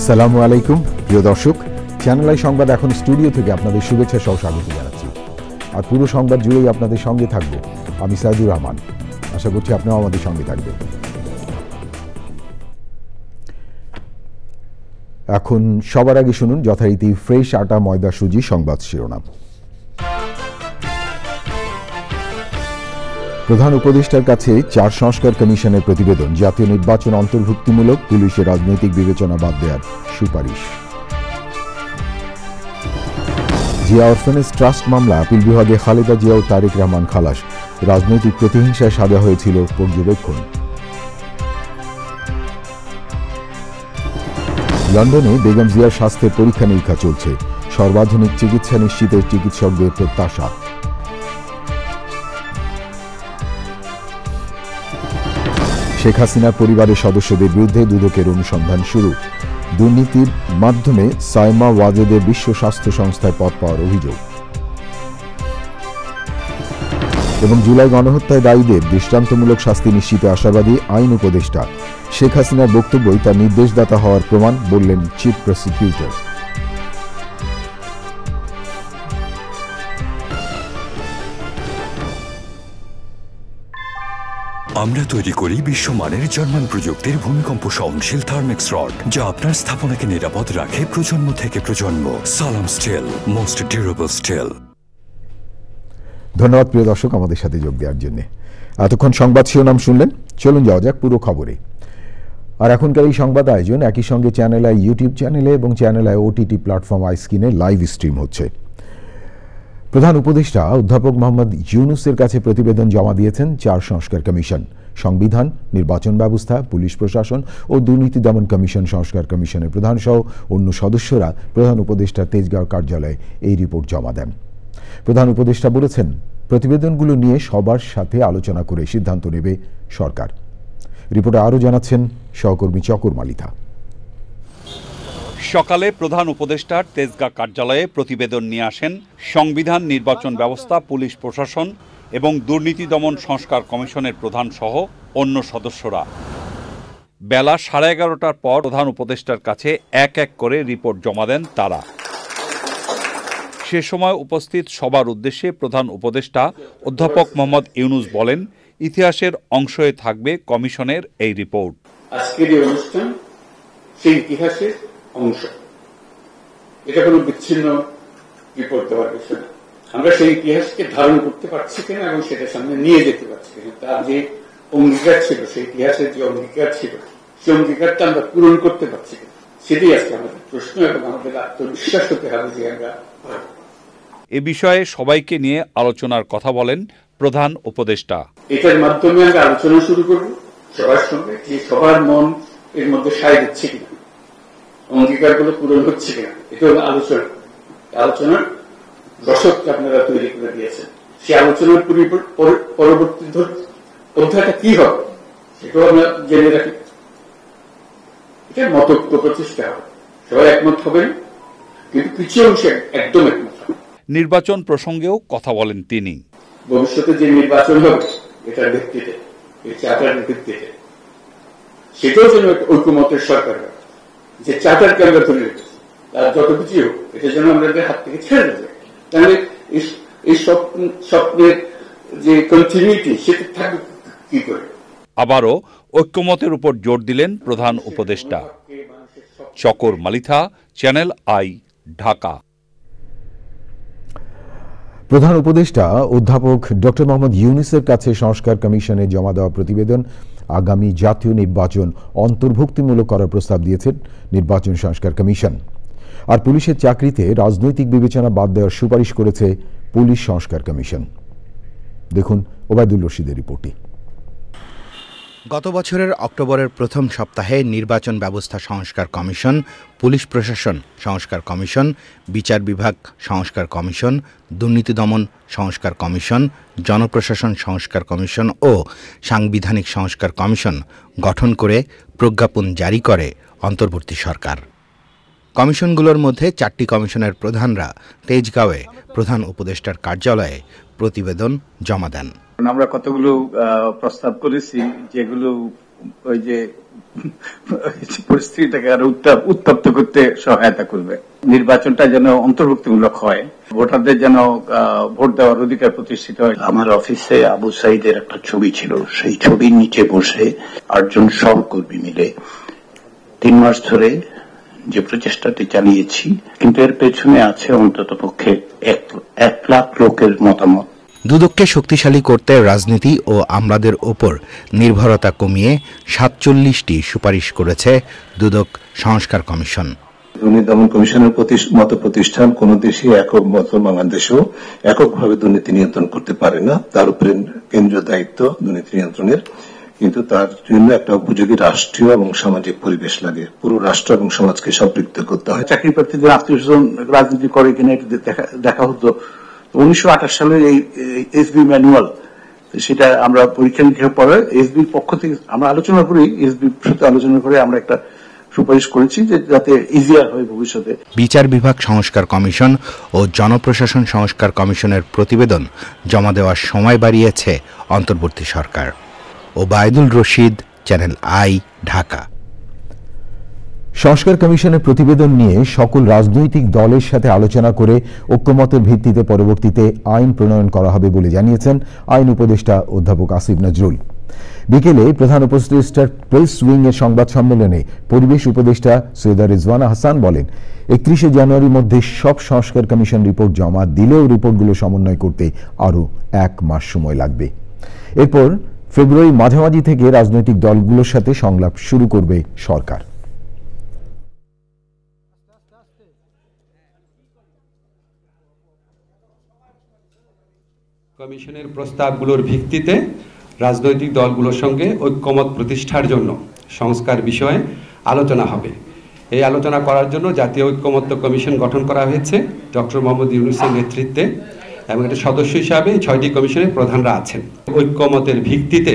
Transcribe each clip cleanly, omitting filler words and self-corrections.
আসসালামু আলাইকুম প্রিয় দর্শক, চ্যানেল আই সংবাদ এখন স্টুডিও থেকে আপনাদের শুভেচ্ছা সহ স্বাগত জানাচ্ছি। আর পুরো সংবাদ জুড়েই আপনাদের সঙ্গে থাকবো আমি সাইদুর রহমান। আশা করছি আপনারাও আমাদের সঙ্গে থাকবেন। এখন সবার আগে শুনুন যথারীতি ফ্রেশ আটা ময়দা সুজি সংবাদ শিরোনাম। প্রধান উপদেষ্টার কাছে 4 সংস্কার কমিশনের প্রতিবেদন, জাতীয় নির্বাচন অন্তর্ভুক্তিমূলক, পুলিশের রাজনৈতিক বিবেচনা বাদ দেওয়ার সুপারিশ। জিয়া অরফানেজ ট্রাস্ট মামলা, আপিল বিভাগে খালেদা জিয়া ও তারেক রহমান খালাস, রাজনৈতিক প্রতিহিংসায় সাজা হয়েছিল পর্যবেক্ষণ। লন্ডনে বেগম জিয়ার স্বাস্থ্যের পরীক্ষা নিরীক্ষা চলছে, সর্বাধুনিক চিকিৎসা নিশ্চিতের চিকিৎসকদের প্রত্যাশা। শেখ হাসিনার পরিবারের সদস্যদের বিরুদ্ধে দুদকের অনুসন্ধান শুরু, দুর্নীতির মাধ্যমে সাইমা ওয়াজেদের বিশ্ব স্বাস্থ্য সংস্থায় পদ পাওয়ার অভিযোগ। এবং জুলাই গণহত্যায় দায়ীদের দৃষ্টান্তমূলক শাস্তি নিশ্চিতে আশাবাদী আইন উপদেষ্টা, শেখ হাসিনার বক্তব্যই তার নির্দেশদাতা হওয়ার প্রমাণ বললেন চিফ প্রসিকিউটর। আমরা তৈরি করি বিশ্বমানের জার্মান প্রযুক্তির ভূমিকম্প সহনশীল থার্মেক্স রড, যা আপনার স্থাপনাকে নিরাপদ রাখে প্রজন্ম থেকে প্রজন্ম। সালাম স্টিল, মোস্ট ডিউরেবল স্টিল। ধন্যবাদ প্রিয় দর্শক আমাদের সাথে যোগ দেওয়ার জন্য। এতক্ষণ সংবাদ শিরোনাম শুনলেন, চলুন যাওয়া যাক পুরো খবরে। আর এখনকার এই সংবাদ আয়োজন একই সঙ্গে চ্যানেল আই ইউটিউব চ্যানেলে এবং channel I OTT platform I স্ক্রিনে লাইভ স্ট্রিম হচ্ছে। প্রধান উপদেষ্টা অধ্যাপক মোহাম্মদ ইউনূসের কাছে প্রতিবেদন জমা দিয়েছেন 4 সংস্কার কমিশন, সংবিধান, নির্বাচন ব্যবস্থা, পুলিশ প্রশাসন ও দুর্নীতি দমন কমিশন সংস্কার কমিশনের প্রধান সহ অন্য সদস্যরা প্রধান উপদেষ্টার তেজগাঁও কার্যালয়ে এই রিপোর্ট জমা দেন। প্রধান উপদেষ্টা বলেছেন, প্রতিবেদনগুলো নিয়ে সবার সাথে আলোচনা করে সিদ্ধান্ত নেবে সরকার। রিপোর্টে আরও জানাচ্ছেন সহকর্মী চকর মালিথা। সকালে প্রধান উপদেষ্টার তেজগাঁ কার্যালয়ে প্রতিবেদন নিয়ে আসেন সংবিধান, নির্বাচন ব্যবস্থা, পুলিশ প্রশাসন এবং দুর্নীতি দমন সংস্কার কমিশনের প্রধান সহ অন্য সদস্যরা। বেলা 11:30টার পর প্রধান উপদেষ্টার কাছে এক এক করে রিপোর্ট জমা দেন তারা। সে সময় উপস্থিত সবার উদ্দেশ্যে প্রধান উপদেষ্টা অধ্যাপক মোহাম্মদ ইউনূস বলেন, ইতিহাসের অংশ হয়ে থাকবে কমিশনের এই রিপোর্ট। আজকের এই অনুষ্ঠান সেই ইতিহাসের অংশ, এটা কোনো বিচ্ছিন্ন রিপোর্ট দেওয়ার বিষয় না। আমরা সেই ইতিহাসকে ধারণ করতে পারছি কিনা এবং সেটা সামনে নিয়ে যেতে পারছি কিনা, তার যে অঙ্গীকার ছিল, সেই ইতিহাসের যে অঙ্গীকার ছিল, সেই অঙ্গীকারটা আমরা পূরণ করতে পারছি কিনা, সেটাই আজকে আমাদের প্রশ্ন এবং আমাদের আত্মবিশ্বাস হতে হবে যে আমরা। এ বিষয়ে সবাইকে নিয়ে আলোচনার কথা বলেন প্রধান উপদেষ্টা। এটার মাধ্যমে আমরা আলোচনা শুরু করব সবার সঙ্গে, যে সবার মন এর মধ্যে সায় দিচ্ছে কিনা, অঙ্গীকারগুলো পূরণ হচ্ছে কিনা। এটা হলো আলোচনা। আলোচনার দশককে আপনারা তৈরি করে দিয়েছেন। সেই আলোচনার পরবর্তী অধ্যায়টা কি হবে সেটাও আমরা জেনে রাখি। এটা মতৈক্য প্রচেষ্টা হবে, সবাই একমত হবেন, কিন্তু কিছু অংশে একদম একমত হবে। নির্বাচন প্রসঙ্গেও কথা বলেন তিনি। ভবিষ্যতে যে নির্বাচন হবে এটার ভিত্তিতে, এই চার্টারের ভিত্তিতে, সেটাও যেন ঐক্যমতের সরকার হবে। যে চার্টারকে আমরা ধরে রেখেছি, তার যত কিছু হোক, এটা যেন আমাদের হাত থেকে ছেড়ে দেবে। তাহলে এই স্বপ্নের যে কন্টিনিউটি সেটা থাকবে কি করে। আবারও ঐক্যমতের উপর জোর দিলেন প্রধান উপদেষ্টা। চকর মালিথা, চ্যানেল আই, ঢাকা। প্রধান উপদেষ্টা অধ্যাপক ডক্টর মোহাম্মদ ইউনূসের কাছে সংস্কার কমিশনে জমা দেওয়া প্রতিবেদন আগামী জাতীয় নির্বাচন অন্তর্ভুক্তিমূলক করার প্রস্তাব দিয়েছেন নির্বাচন সংস্কার কমিশন। আর পুলিশের চাকরিতে রাজনৈতিক বিবেচনা বাদ দেওয়ার সুপারিশ করেছে পুলিশ সংস্কার কমিশন। দেখুন ওবায়দুল রশিদের রিপোর্টে। গত বছরের অক্টোবরের প্রথম সপ্তাহে নির্বাচন ব্যবস্থা সংস্কার কমিশন, পুলিশ প্রশাসন সংস্কার কমিশন, বিচার বিভাগ সংস্কার কমিশন, দুর্নীতি দমন সংস্কার কমিশন, জনপ্রশাসন সংস্কার কমিশন ও সাংবিধানিক সংস্কার কমিশন গঠন করে প্রজ্ঞাপন জারি করে অন্তর্বর্তী সরকার। কমিশনগুলোর মধ্যে 4টি কমিশনের প্রধানরা তেজগাঁওয়ে প্রধান উপদেষ্টার কার্যালয়ে প্রতিবেদন জমা দেন। আমরা কতগুলো প্রস্তাব করেছি যেগুলো ওই যে পরিস্থিতিটাকে আরো উত্তপ্ত করতে সহায়তা করবে। নির্বাচনটা যেন অন্তর্ভুক্তিমূলক হয়, ভোটারদের যেন ভোট দেওয়ার অধিকার প্রতিষ্ঠিত হয়। আমার অফিসে আবু সাইদের একটা ছবি ছিল, সেই ছবির নিচে বসে 8 জন সহকর্মী মিলে 3 মাস ধরে যে প্রচেষ্টাটি চালিয়েছি, কিন্তু এর পেছনে আছে অন্তত পক্ষে 1 লাখ লোকের মতামত। দুদককে শক্তিশালী করতে রাজনীতি ও আমলাদের ওপর নির্ভরতা কমিয়ে 47টি সুপারিশ করেছে দুদক সংস্কার কমিশন। দুর্নীতি দমন কমিশনের মতো প্রতিষ্ঠান কোন দেশে একক মতো বাংলাদেশেও এককভাবে দুর্নীতি নিয়ন্ত্রণ করতে পারে না। তার উপরে কেন্দ্রীয় দায়িত্ব দুর্নীতি নিয়ন্ত্রণের, কিন্তু তার জন্য একটা উপযোগী রাষ্ট্রীয় এবং সামাজিক পরিবেশ লাগে। পুরো রাষ্ট্র এবং সমাজকে সম্পৃক্ত করতে হয়। চাকরি প্রার্থীদের আত্মীয় স্বজন রাজনীতি করে কিনা এটা দেখা হতো। 1928 সালের এই এসবি ম্যানুয়াল, সেটা আমরা পরীক্ষা নিরীক্ষার পরে এসবির পক্ষ থেকে আমরা আলোচনা করি, এসবির সাথে আলোচনা করে আমরা একটা সুপারিশ করেছি যে যাতে ইজিয়ার হয় ভবিষ্যতে। বিচার বিভাগ সংস্কার কমিশন ও জনপ্রশাসন সংস্কার কমিশনের প্রতিবেদন জমা দেওয়ার সময় বাড়িয়েছে অন্তর্বর্তী সরকার। ওবায়দুল রশিদ, চ্যানেল আই, ঢাকা। সংস্কার কমিশনের প্রতিবেদন নিয়ে সকল রাজনৈতিক দলের সাথে আলোচনা করে ঐক্যমতের ভিত্তিতে পরবর্তীতে আইন প্রণয়ন করা হবে বলে জানিয়েছেন আইন উপদেষ্টা অধ্যাপক আসিফ নজরুল। বিকেলে প্রধান উপদেষ্টার প্রেস উইং এর সংবাদ সম্মেলনে পরিবেশ উপদেষ্টা সৈয়দা রিজওয়ানা হাসান বলেন, 31শে জানুয়ারির মধ্যে সব সংস্কার কমিশন রিপোর্ট জমা দিলেও রিপোর্টগুলো সমন্বয় করতে আরও 1 মাস সময় লাগবে। এরপর ফেব্রুয়ারি মাঝামাঝি থেকে রাজনৈতিক দলগুলোর সাথে সংলাপ শুরু করবে সরকার। কমিশনের প্রস্তাবগুলোর ভিত্তিতে রাজনৈতিক দলগুলোর সঙ্গে ঐক্যমত প্রতিষ্ঠার জন্য সংস্কার বিষয়ে আলোচনা হবে। এই আলোচনা করার জন্য জাতীয় ঐক্যমত্য কমিশন গঠন করা হয়েছে ডক্টর মোহাম্মদ ইউনূসের নেতৃত্বে, এবং এর সদস্য হিসাবে 6টি কমিশনের প্রধানরা আছেন। ঐক্যমতের ভিত্তিতে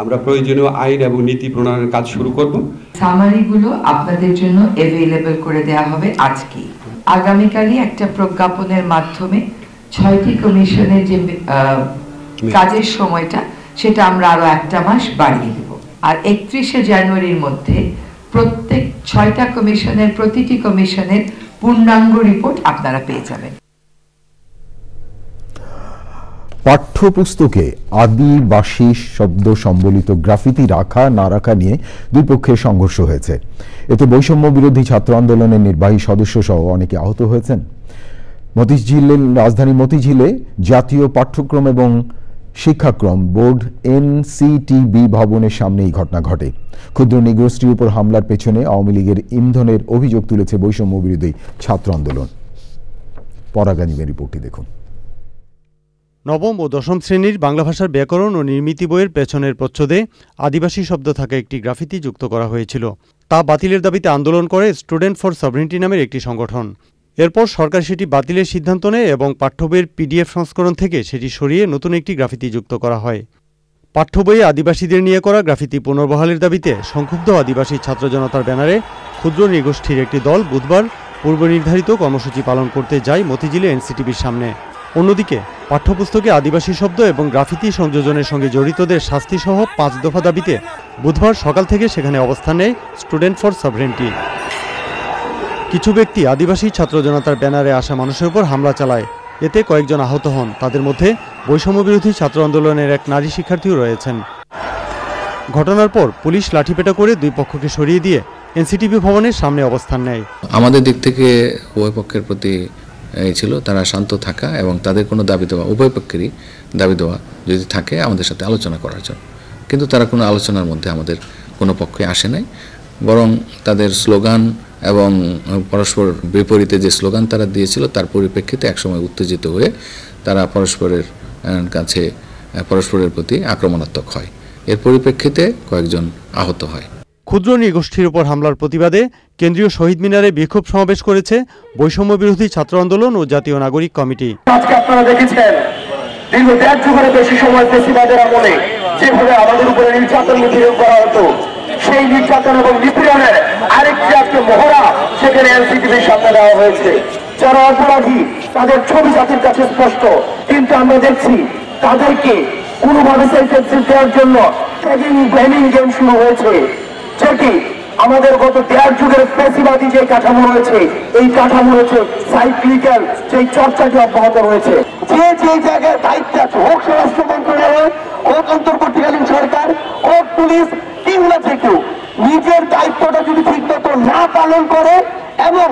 আমরা প্রয়োজনীয় আইন এবং নীতি প্রণয়নের কাজ শুরু করব। সামারিগুলো আপনাদের জন্য অ্যাভেলেবল করে দেওয়া হবে আজকে। আগামীকালই একটা প্রজ্ঞাপনের মাধ্যমে 6টি কমিশনের যে কাজের সময়টা সেটা আমরা আরো 1 মাস বাড়িয়ে দেব। আর 31শে জানুয়ারির মধ্যে প্রত্যেক 6টা কমিশনের প্রতিটি কমিশনের পূর্ণাঙ্গ রিপোর্ট আপনারা পেয়ে যাবেন। পাঠ্যপুস্তকে আদিবাসী শব্দ সম্বলিত গ্রাফিতি রাখা না রাখা নিয়ে দুই পক্ষের সংঘর্ষ হয়েছে। এতে বৈষম্য বিরোধী ছাত্র আন্দোলনের নির্বাহী সদস্য সহ অনেকে আহত হয়েছেন। রাজধানী মতিঝিলে জাতীয় পাঠ্যক্রম এবং শিক্ষাক্রম বোর্ড এনসিটিবি ভবনের সামনে এই ঘটনা ঘটে। ক্ষুদ্র নিগোষ্ঠীর উপর হামলার পেছনে আওয়ামী লীগের ইন্ধনের অভিযোগ তুলেছে বৈষম্য বিরোধী ছাত্র আন্দোলন। পরাগানিমের রিপোর্টটি দেখুন। নবম ও দশম শ্রেণীর বাংলা ভাষার ব্যাকরণ ও নির্মিতি বইয়ের পেছনের প্রচ্ছদে আদিবাসী শব্দ থাকা একটি গ্রাফিতি যুক্ত করা হয়েছিল। তা বাতিলের দাবিতে আন্দোলন করে স্টুডেন্ট ফর সভরেনিটি নামের একটি সংগঠন। এরপর সরকার সেটি বাতিলের সিদ্ধান্ত নেয় এবং পাঠ্য বইয়ের পিডিএফ সংস্করণ থেকে সেটি সরিয়ে নতুন একটি গ্রাফিতি যুক্ত করা হয়। পাঠ্য বইয়ে আদিবাসীদের নিয়ে করা গ্রাফিতি পুনর্বহালের দাবিতে সংক্ষুব্ধ আদিবাসী ছাত্র জনতার ব্যানারে ক্ষুদ্র নৃগোষ্ঠীর একটি দল বুধবার পূর্বনির্ধারিত কর্মসূচি পালন করতে যায় মতিঝিলে এনসিটিবির সামনে। অন্যদিকে পাঠ্যপুস্তকে আদিবাসী শব্দ এবং গ্রাফিতি সংযোজনের সঙ্গে জড়িতদের শাস্তিসহ 5 দফা দাবিতে বুধবার সকাল থেকে সেখানে অবস্থান নেয় স্টুডেন্ট ফর সভরেনিটি। কিছু ব্যক্তি আদিবাসী ছাত্র জনতার ব্যানারে আসা মানুষের উপর হামলা চালায়। এতে কয়েকজন আহত হন। তাদের মধ্যে বৈষম্যবিরোধী ছাত্র আন্দোলনের এক নারী শিক্ষার্থীও রয়েছেন। ঘটনার পর পুলিশ লাঠিপেটা করে দুই পক্ষকে সরিয়ে দিয়ে এনসিটিবি ভবনের সামনে অবস্থান নেয়। আমাদের দিক থেকে উভয় পক্ষের প্রতি ছিল তারা শান্ত থাকা এবং তাদের কোনো দাবি দেওয়া, উভয় পক্ষেরই দাবি দেওয়া যদি থাকে আমাদের সাথে আলোচনা করার জন্য, কিন্তু তারা কোনো আলোচনার মধ্যে আমাদের কোনো পক্ষে আসে নাই। বরং তাদের স্লোগান এবং পরস্পর বিপরীতে যে স্লোগান তারা দিয়েছিল তার পরিপ্রেক্ষিতে একসময় উত্তেজিত হয়ে তারা পরস্পরের কাছে পরস্পরের প্রতি আক্রমণাত্মক হয়। এর পরিপ্রেক্ষিতে কয়েকজন আহত হয়। ক্ষুদ্র নৃগোষ্ঠীর উপর হামলার প্রতিবাদে কেন্দ্রীয় শহীদ মিনারে বিক্ষোভ সমাবেশ করেছে বৈষম্য বিরোধী ছাত্র আন্দোলন ও জাতীয় নাগরিক কমিটি। আজকে আপনারা দেখেছেন দীর্ঘ 1.5 যুগের বেশি সময় ফেসিবাদের আমলে যেভাবে আমাদের উপরে নির্যাতন নিপীড়ন করা হতো, সেই নির্যাতন এবং নিপীড়নের আরেকটি আজকে মহড়া সেখানে এনসিটিভির সামনে দেওয়া হয়েছে। যারা অপরাধী তাদের ছবি জাতির কাছে স্পষ্ট, কিন্তু আমরা দেখছি তাদেরকে কোনোভাবে সেফ এক্সিট দেওয়ার জন্য ব্লেমিং গেম শুরু হয়েছে, যেটি আমাদের গত 1.5 যুগের ফ্যাসিবাদী যে কাঠামো রয়েছে, এই কাঠামো রয়েছে সাইক্লিক্যাল যে চর্চাটি অব্যাহত রয়েছে। যে যে জায়গায় দায়িত্বে আছে, হোক স্বরাষ্ট্র মন্ত্রণালয়, হোক অন্তর্বর্তীকালীন সরকার, হোক পুলিশ, কিংবা যে কেউ নিজের দায়িত্বটা যদি ঠিকমতো না পালন করে এবং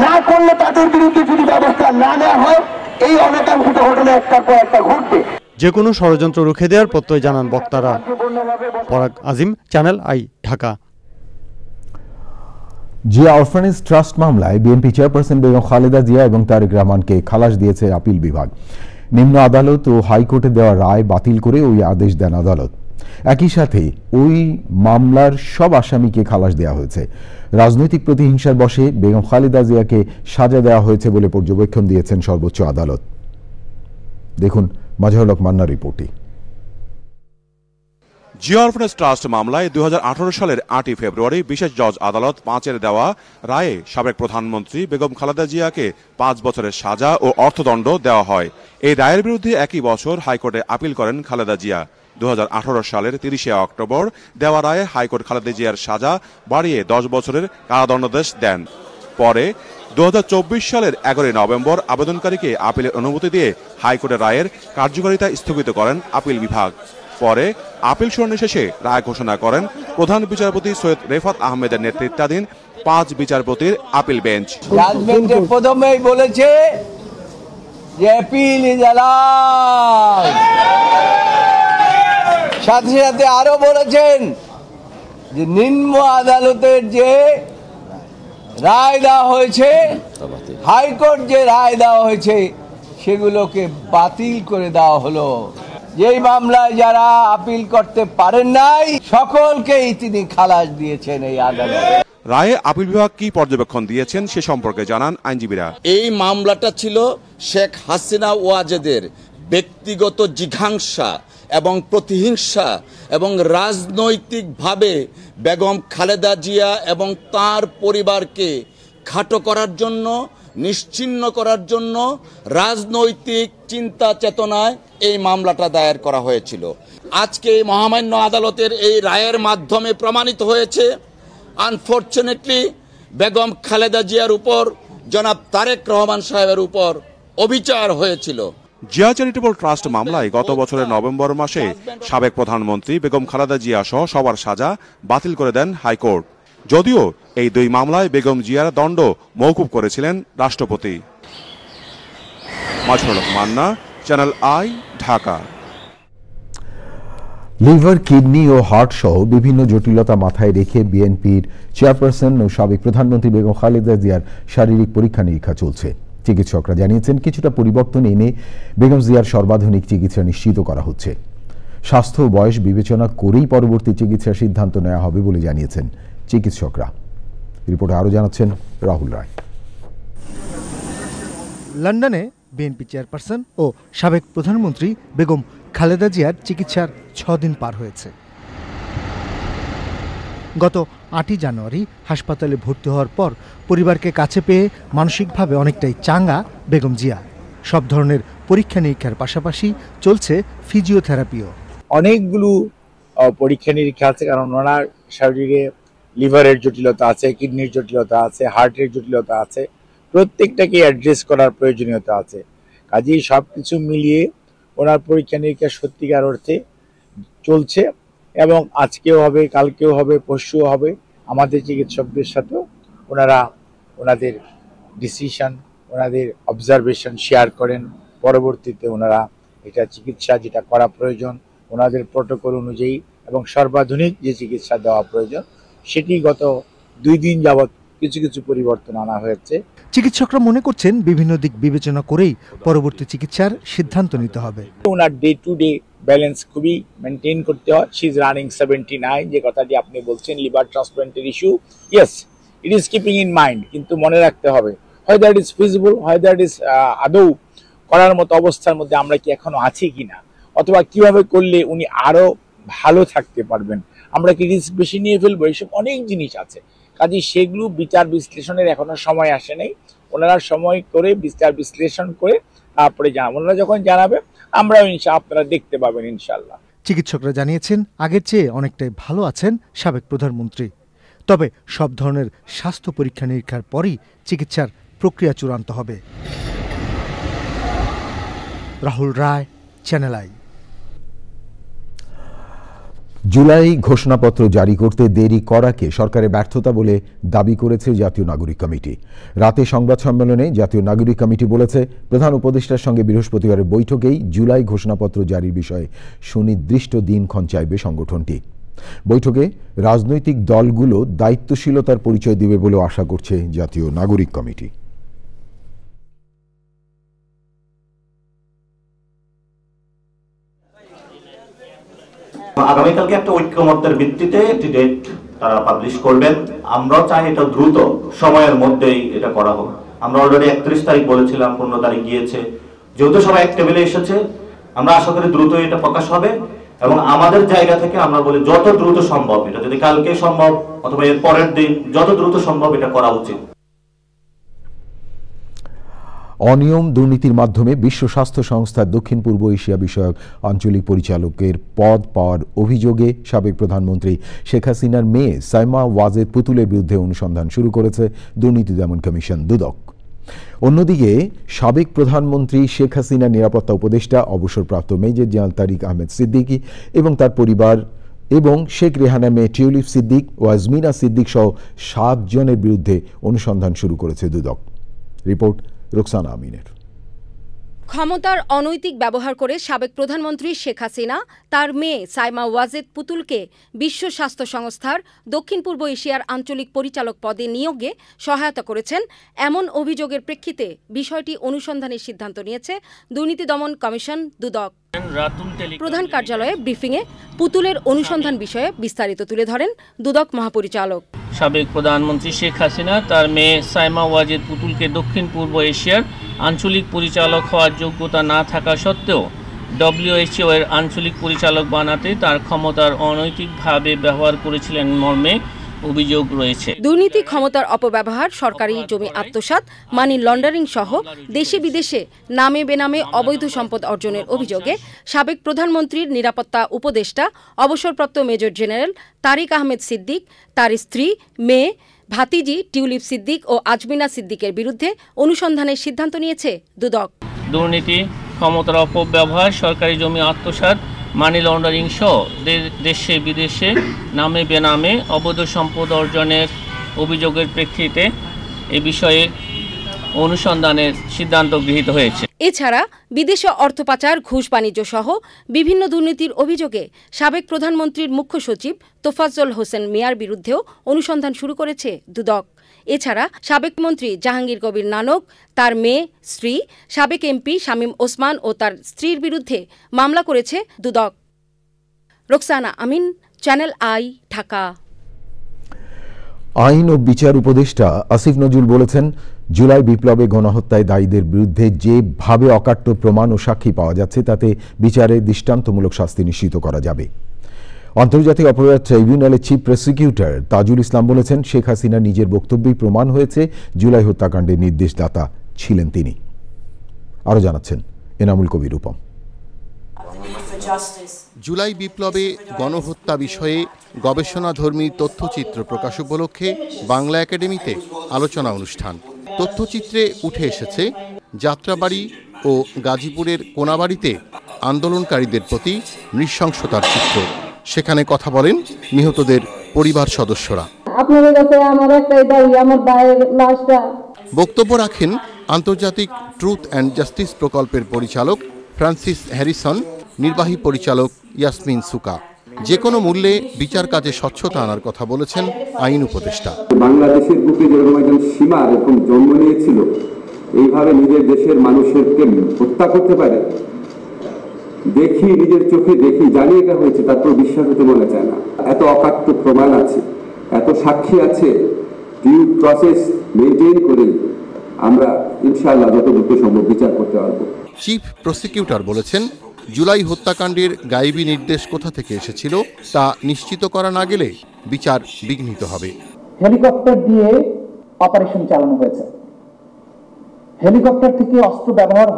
না করলে তাদের বিরুদ্ধে যদি ব্যবস্থা না নেওয়া হয়, এই অনাকাঙ্ক্ষিত ঘটনা একটার পর একটা ঘটবে। যে কোনো ষড়যন্ত্র রুখে দেওয়ার প্রত্যয় জানান বক্তারা। পরাগ আজিম, চ্যানেল আই, ঢাকা। জিয়া অরফানেজ ট্রাস্ট মামলায় বিএনপি চেয়ারপারসন বেগম খালেদা জিয়া এবং তারেক রহমানকে খালাস দিয়েছে আপিল বিভাগ। নিম্ন আদালত ও হাইকোর্টে দেওয়া রায় বাতিল করে ওই আদেশ দেন আদালত। একই সাথে ওই মামলার সব আসামিকে খালাস দেওয়া হয়েছে। রাজনৈতিক প্রতিহিংসার বশে বেগম খালেদা জিয়াকে সাজা দেওয়া হয়েছে বলে পর্যবেক্ষণ দিয়েছেন সর্বোচ্চ আদালত। দেখুন মাজহারুল হক মান্নার রিপোর্টে। জিয়া অরফানেজ ট্রাস্ট মামলায় 2018 সালের 8 ফেব্রুয়ারি বিশেষ জজ আদালত 5-এর দেওয়া রায়ে সাবেক প্রধানমন্ত্রী বেগম খালেদা জিয়াকে 5 বছরের সাজা ও অর্থদণ্ড দেওয়া হয়। এই রায়ের বিরুদ্ধে একই বছর হাইকোর্টে আপিল করেন খালেদা জিয়া। 2018 সালের 30 অক্টোবর দেওয়া রায়ে হাইকোর্ট খালেদা জিয়ার সাজা বাড়িয়ে 10 বছরের কারাদণ্ডাদেশ দেন। পরে 2024 সালের 11 নভেম্বর আবেদনকারীকে আপিলের অনুমতি দিয়ে হাইকোর্টের রায়ের কার্যকারিতা স্থগিত করেন আপিল বিভাগ। পরে আপিল শুনানি শেষে রায় ঘোষণা করেন প্রধান বিচারপতি সৈয়দ রেফাত আহমেদের নেতৃত্বাধীন 5 বিচারপতির আপিল বেঞ্চ। জাজমেন্টে প্রথমেই বলেছে যে আপিল ইজ অ্যালাউড, সাথে সাথে আরো বলেছেন যে নিম্ন আদালতের যে রায় দেওয়া হয়েছে, হাইকোর্ট যে রায় দেওয়া হয়েছে, সেগুলোকে বাতিল করে দেওয়া হলো। যেই মামলায় যারা আপিল করতে পারেন নাই সকলকেই তিনি খালাস দিয়েছেন এই আদালত। রায়ে আপিল বিভাগ কি পর্যবেক্ষণ দিয়েছেন সে সম্পর্কে জানান আইনজীবীরা। এই মামলাটা ছিল শেখ হাসিনা ওয়াজেদের ব্যক্তিগত জিঘাংসা এবং প্রতিহিংসা এবং রাজনৈতিকভাবে বেগম খালেদা জিয়া এবং তার পরিবারকে খাটো করার জন্য, নিশ্চিহ্ন করার জন্য রাজনৈতিক চিন্তা চেতনায় এই মামলাটা দায়ের করা হয়েছিল। আজকে মহামান্য আদালতের এই রায়ের মাধ্যমে প্রমাণিত হয়েছে আনফরচুনেটলি বেগম খালেদা জিয়ার উপর জনাব তারেক রহমান সাহেবের উপর অবিচার হয়েছিল। জিয়া চ্যারিটেবল ট্রাস্ট মামলায় গত বছরের নভেম্বর মাসে সাবেক প্রধানমন্ত্রী বেগম খালেদা জিয়া সহ সবার সাজা বাতিল করে দেন হাইকোর্ট। যদিও এই 2 মামলায় বেগম জিয়ার দণ্ড মওকুফ করেছিলেন রাষ্ট্রপতি। মাজহারুল হক মান্না, চ্যানেল আই, ঢাকা। লিভার, কিডনি ও হার্ট সহ বিভিন্ন জটিলতা মাথায় রেখে বিএনপির চেয়ারপারসন ও সাবেক প্রধানমন্ত্রী বেগম খালেদা জিয়ার শারীরিক পরীক্ষা নিরীক্ষা চলছে। চিকিৎসকরা জানিয়েছেন কিছুটা পরিবর্তন এনে বেগম জিয়ার সর্বাধুনিক চিকিৎসা নিশ্চিত করা হচ্ছে। স্বাস্থ্য ও বয়স বিবেচনা করেই পরবর্তী চিকিৎসার সিদ্ধান্ত নেওয়া হবে বলে জানিয়েছেন চিকিৎসকরা। রিপোর্টে আরও জানাচ্ছেন রাহুল রায়। লন্ডনে বিএনপি চেয়ারপারসন ও সাবেক প্রধানমন্ত্রী বেগম খালেদা জিয়ার চিকিৎসার 6 দিন পার হয়েছে। গত 8 জানুয়ারি হাসপাতালে ভর্তি হওয়ার পর পরিবারকে কাছে পেয়ে মানসিকভাবে অনেকটাই চাঙ্গা বেগম জিয়া। সব ধরনের পরীক্ষা নিরীক্ষার পাশাপাশি চলছে ফিজিওথেরাপিও। অনেকগুলো পরীক্ষা নিরীক্ষা আছে, কারণ ওনার শরীরে লিভারের জটিলতা আছে, কিডনির জটিলতা আছে, হার্টের জটিলতা আছে, প্রত্যেকটাকে অ্যাড্রেস করার প্রয়োজনীয়তা আছে। কাজেই সবকিছু মিলিয়ে ওনার পরীক্ষা নিরীক্ষা সত্যিকার অর্থে চলছে এবং আজকেও হবে, কালকেও হবে, পরশুও হবে। আমাদের চিকিৎসকদের সাথেও ওনারা ওনাদের ডিসিশন, ওনাদের অবজারভেশন শেয়ার করেন। পরবর্তীতে ওনারা এটা চিকিৎসা যেটা করা প্রয়োজন ওনাদের প্রটোকল অনুযায়ী এবং সর্বাধুনিক যে চিকিৎসা দেওয়া প্রয়োজন সেটি গত 2 দিন যাবৎ কিছু কিছু পরিবর্তন আনা হয়েছে। চিকিৎসকরা মনে করছেন বিভিন্ন দিক বিবেচনা করেই পরবর্তী চিকিৎসার সিদ্ধান্ত নিতে হবে। ওনার ডে টু ডে ব্যালেন্স খুবই মেনটেন করতে হয়। শি ইজ রানিং 79, যে কথাটি আপনি বলছেন লিভার ট্রান্সপ্লান্টের issue, yes it is keeping in mind, কিন্তু মনে রাখতে হবে হয় দ্যাট ইজ ফিজিবল, হয় দ্যাট ইজ আদৌ করার মতো অবস্থার মধ্যে আমরা কি এখনো আছি কিনা, অথবা কিভাবে করলে উনি আরো ভালো থাকতে পারবেন, আমরা কি রিস্ক বেশি নিয়ে ফেলবো, এইসব অনেক জিনিস আছে। কাজে সেগুলো বিচার বিশ্লেষণের এখনো সময় আসে নাই। ওনারা সময় করে বিচার বিশ্লেষণ করে তারপরে ওনারা যখন জানাবে আমরাও আপনারা দেখতে পাবেন ইনশাল্লাহ। চিকিৎসকরা জানিয়েছেন আগের চেয়ে অনেকটাই ভালো আছেন সাবেক প্রধানমন্ত্রী। তবে সব ধরনের স্বাস্থ্য পরীক্ষা নিরীক্ষার পরই চিকিৎসার প্রক্রিয়া চূড়ান্ত হবে। রাহুল রায়, চ্যানেল আই। জুলাই ঘোষণাপত্র জারি করতে দেরি করাকে সরকারের ব্যর্থতা বলে দাবি করেছে জাতীয় নাগরিক কমিটি। রাতে সংবাদ সম্মেলনে জাতীয় নাগরিক কমিটি বলেছে, প্রধান উপদেষ্টার সঙ্গে বৃহস্পতিবারের বৈঠকেই জুলাই ঘোষণাপত্র জারির বিষয়ে সুনির্দিষ্ট দিনক্ষণ চাইবে সংগঠনটি। বৈঠকে রাজনৈতিক দলগুলো দায়িত্বশীলতার পরিচয় দেবে বলেও আশা করছে জাতীয় নাগরিক কমিটি। আগামীকালকে একটা ঐক্যমত্যের ভিত্তিতে একটি ডেট তারা পাবলিশ করবেন। আমরাও চাই এটা দ্রুত সময়ের মধ্যেই এটা করা হোক। আমরা অলরেডি 31 তারিখ বলেছিলাম, 15 তারিখ গিয়েছে। যেহেতু সবাই এক টেবিলে এসেছে, আমরা আশা করি দ্রুত এটা প্রকাশ হবে এবং আমাদের জায়গা থেকে আমরা বলি যত দ্রুত সম্ভব, এটা যদি কালকে সম্ভব অথবা এর পরের দিন, যত দ্রুত সম্ভব এটা করা উচিত। অনিয়ম দুর্নীতির মাধ্যমে বিশ্ব স্বাস্থ্য সংস্থার দক্ষিণ পূর্ব এশিয়া বিষয়ক আঞ্চলিক পরিচালকের পদ পাওয়ার অভিযোগে সাবেক প্রধানমন্ত্রী শেখ হাসিনার মেয়ে সাইমা ওয়াজেদ পুতুলের বিরুদ্ধে অনুসন্ধান শুরু করেছে দুর্নীতি দমন কমিশন দুদক। অন্যদিকে সাবেক প্রধানমন্ত্রী শেখ হাসিনার নিরাপত্তা উপদেষ্টা অবসরপ্রাপ্ত মেজর জেনারেল তারিক আহমেদ সিদ্দিকী এবং তার পরিবার এবং শেখ রেহানা মেয়ে টিউলিপ সিদ্দিক ও আজমিনা সিদ্দিক সহ 7 জনের বিরুদ্ধে অনুসন্ধান শুরু করেছে দুদক। রিপোর্ট রুকসানা আমিনের। ক্ষমতার অনৈতিক ব্যবহার করে সাবেক প্রধানমন্ত্রী শেখ হাসিনা তার মেয়ে সাইমা ওয়াজেদ পুতুলকে বিশ্ব স্বাস্থ্য সংস্থার দক্ষিণ পূর্ব এশিয়ার আঞ্চলিক পরিচালক পদে নিয়োগে সহায়তা করেছেন এমন অভিযোগের প্রেক্ষিতে বিষয়টি অনুসন্ধানের সিদ্ধান্ত নিয়েছে দুর্নীতি দমন কমিশন দুদক। প্রধান কার্যালয়ে ব্রিফিংয়ে পুতুলের অনুসন্ধান বিষয়ে বিস্তারিত তুলে ধরেন দুদক মহাপরিচালক। সাবেক প্রধানমন্ত্রী শেখ হাসিনা তার মেয়ে সাইমা ওয়াজেদ পুতুলকে দক্ষিণ পূর্ব এশিয়ার আঞ্চলিক পরিচালক হওয়ার যোগ্যতা না থাকা সত্ত্বেও WHO এর আঞ্চলিক পরিচালক বানাতে তার ক্ষমতার অনৈতিকভাবে ব্যবহার করেছিলেন মর্মে অভিযোগ রয়েছে। দুর্নীতি, ক্ষমতার অপব্যবহার, সরকারি জমি আত্মসাৎ, মানি লন্ডারিং সহ দেশে বিদেশে নামে বেনামে অবৈধ সম্পদ অর্জনের অভিযোগে সাবেক প্রধানমন্ত্রীর নিরাপত্তা উপদেষ্টা অবসরপ্রাপ্ত মেজর জেনারেল তারিক আহমেদ সিদ্দিক, তার স্ত্রী, মেয়ে, ভাতিজি টিউলিপ সিদ্দিক ও আজমিনা সিদ্দিকের বিরুদ্ধে অনুসন্ধানের সিদ্ধান্ত নিয়েছে দুদক। দুর্নীতি, ক্ষমতার অপব্যবহার, সরকারি জমি আত্মসাৎ, মানি লন্ডারিং সহ দেশে বিদেশে নামে বেনামে অবৈধ সম্পদ অর্জনের অভিযোগের প্রেক্ষিতে এ বিষয়ে অনুসন্ধানের সিদ্ধান্ত গৃহীত হয়েছে। এছাড়া বিদেশে অর্থ পাচার, ঘুষ বাণিজ্য সহ বিভিন্ন দুর্নীতির অভিযোগে সাবেক প্রধানমন্ত্রীর মুখ্য সচিব তোফাজ্জল হোসেন মিয়ার বিরুদ্ধেও অনুসন্ধান শুরু করেছে দুদক। এছাড়া সাবেক মন্ত্রী জাহাঙ্গীর কবির নানক, তার মেয়ে, স্ত্রী, সাবেক এমপি শামীম ওসমান ও তার স্ত্রীর বিরুদ্ধে মামলা করেছে দুদক। রুকসানা আমিন, চ্যানেল আই, ঢাকা। আইন ও বিচার উপদেষ্টা আসিফ নজরুল বলেছেন, জুলাই বিপ্লবে গণহত্যায় দায়ীদের বিরুদ্ধে যেভাবে অকাট্য প্রমাণ ও সাক্ষী পাওয়া যাচ্ছে তাতে বিচারে দৃষ্টান্তমূলক শাস্তি নিশ্চিত করা যাবে। আন্তর্জাতিক অপরাধ ট্রাইব্যুনালের চিফ প্রসিকিউটর তাজুল ইসলাম বলেছেন, শেখ হাসিনা নিজের বক্তব্যেই প্রমাণ হয়েছে জুলাই হত্যাকাণ্ডের নির্দেশদাতা ছিলেন তিনি। আরও জানাচ্ছেন এনামুল কবির রূপম। জুলাই বিপ্লবে গণহত্যা বিষয়ে গবেষণাধর্মী তথ্যচিত্র প্রকাশ উপলক্ষে বাংলা একাডেমিতে আলোচনা অনুষ্ঠান। তথ্যচিত্রে উঠে এসেছে যাত্রাবাড়ি ও গাজীপুরের কোনাবাড়িতে আন্দোলনকারীদের প্রতি নৃশংসতার চিত্র। সেখানে কথা বলেন নিহতদের পরিবার সদস্যরা। বক্তব্য রাখেন আন্তর্জাতিক ট্রুথ অ্যান্ড জাস্টিস প্রকল্পের পরিচালক ফ্রান্সিস হ্যারিসন, নির্বাহী পরিচালক ইয়াসমিন সুকা। যে কোনো মূল্যে বিচার কাজে স্বচ্ছতা আনার কথা বলেছেন আইন উপদেষ্টা। বাংলাদেশের বুকে যেরকম একজন সীমা এরকম জন্ম নিয়েছিল, এইভাবে নিজের দেশের মানুষকে হত্যা করতে পারে, দেখি নিজের চোখে দেখি, জানি এটা হয়েছে, তারপর বিশ্বাস হতে মনে চায় না। এত অকাট্য প্রমাণ আছে, এত সাক্ষী আছে, ডিউ প্রসেস মেনটেন করে আমরা ইনশাআল্লাহ যত দ্রুত সম্ভব বিচার করতে পারবো। চিফ প্রসিকিউটর বলেছেন, জুলাই হত্যাকাণ্ডের গায়েবী নির্দেশ কোথা থেকে এসেছিল তা নিশ্চিত করা না গেলে বিচার বিঘ্নিত হবে। হেলিকপ্টার দিয়ে অপারেশন চালানো হয়েছে, হেলিকপ্টার থেকে অস্ত্র ব্যবহার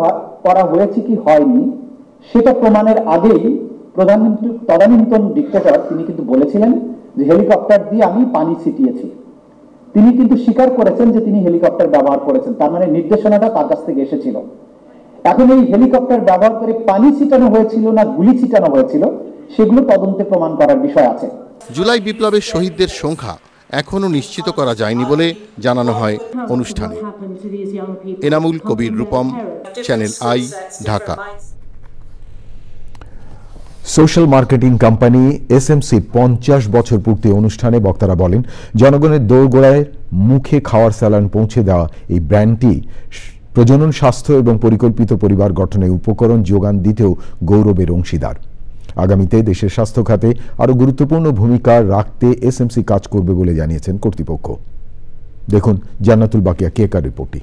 করা হয়েছে কি হয়নি সেটা প্রমাণের আগেই প্রধানমন্ত্রী তদানীন্তন ডিক্টেটর তিনি কিন্তু বলেছিলেন যে হেলিকপ্টার দিয়ে আমি পানি ছিটিয়েছি। তিনি কিন্তু স্বীকার করেছেন যে তিনি হেলিকপ্টার ব্যবহার করেছেন, তার মানে নির্দেশনাটা তার কাছ থেকে এসেছিল। এখন এই হেলিকপ্টার ব্যবহার করে পানি ছিটানো হয়েছিল না গুলি ছিটানো হয়েছিল সেগুলো তদন্তে প্রমাণ করার বিষয় আছে। জুলাই বিপ্লবের শহীদদের সংখ্যা এখনো নিশ্চিত করা যায়নি বলে জানানো হয় অনুষ্ঠানে। Enamul Kabir Rupam, Channel I, Dhaka. Social marketing company SMC 50 বছর পূর্তি অনুষ্ঠানে বক্তারা বলেন, জনগণের দোরগোড়ায় মুখে খাওয়ার স্যালান পৌঁছে দেওয়া এই ব্র্যান্ডটি প্রজনন, স্বাস্থ্য এবং পরিকল্পিত পরিবার গঠনে উপকরণ যোগান দিতেও গৌরবের অংশীদার। আগামীতে দেশের স্বাস্থ্য খাতে আরও গুরুত্বপূর্ণ ভূমিকা রাখতে এসএমসি কাজ করবে বলে জানিয়েছেন কর্তৃপক্ষ। দেখুন জান্নাতুল বাকিয়া কেকার রিপোর্টটি।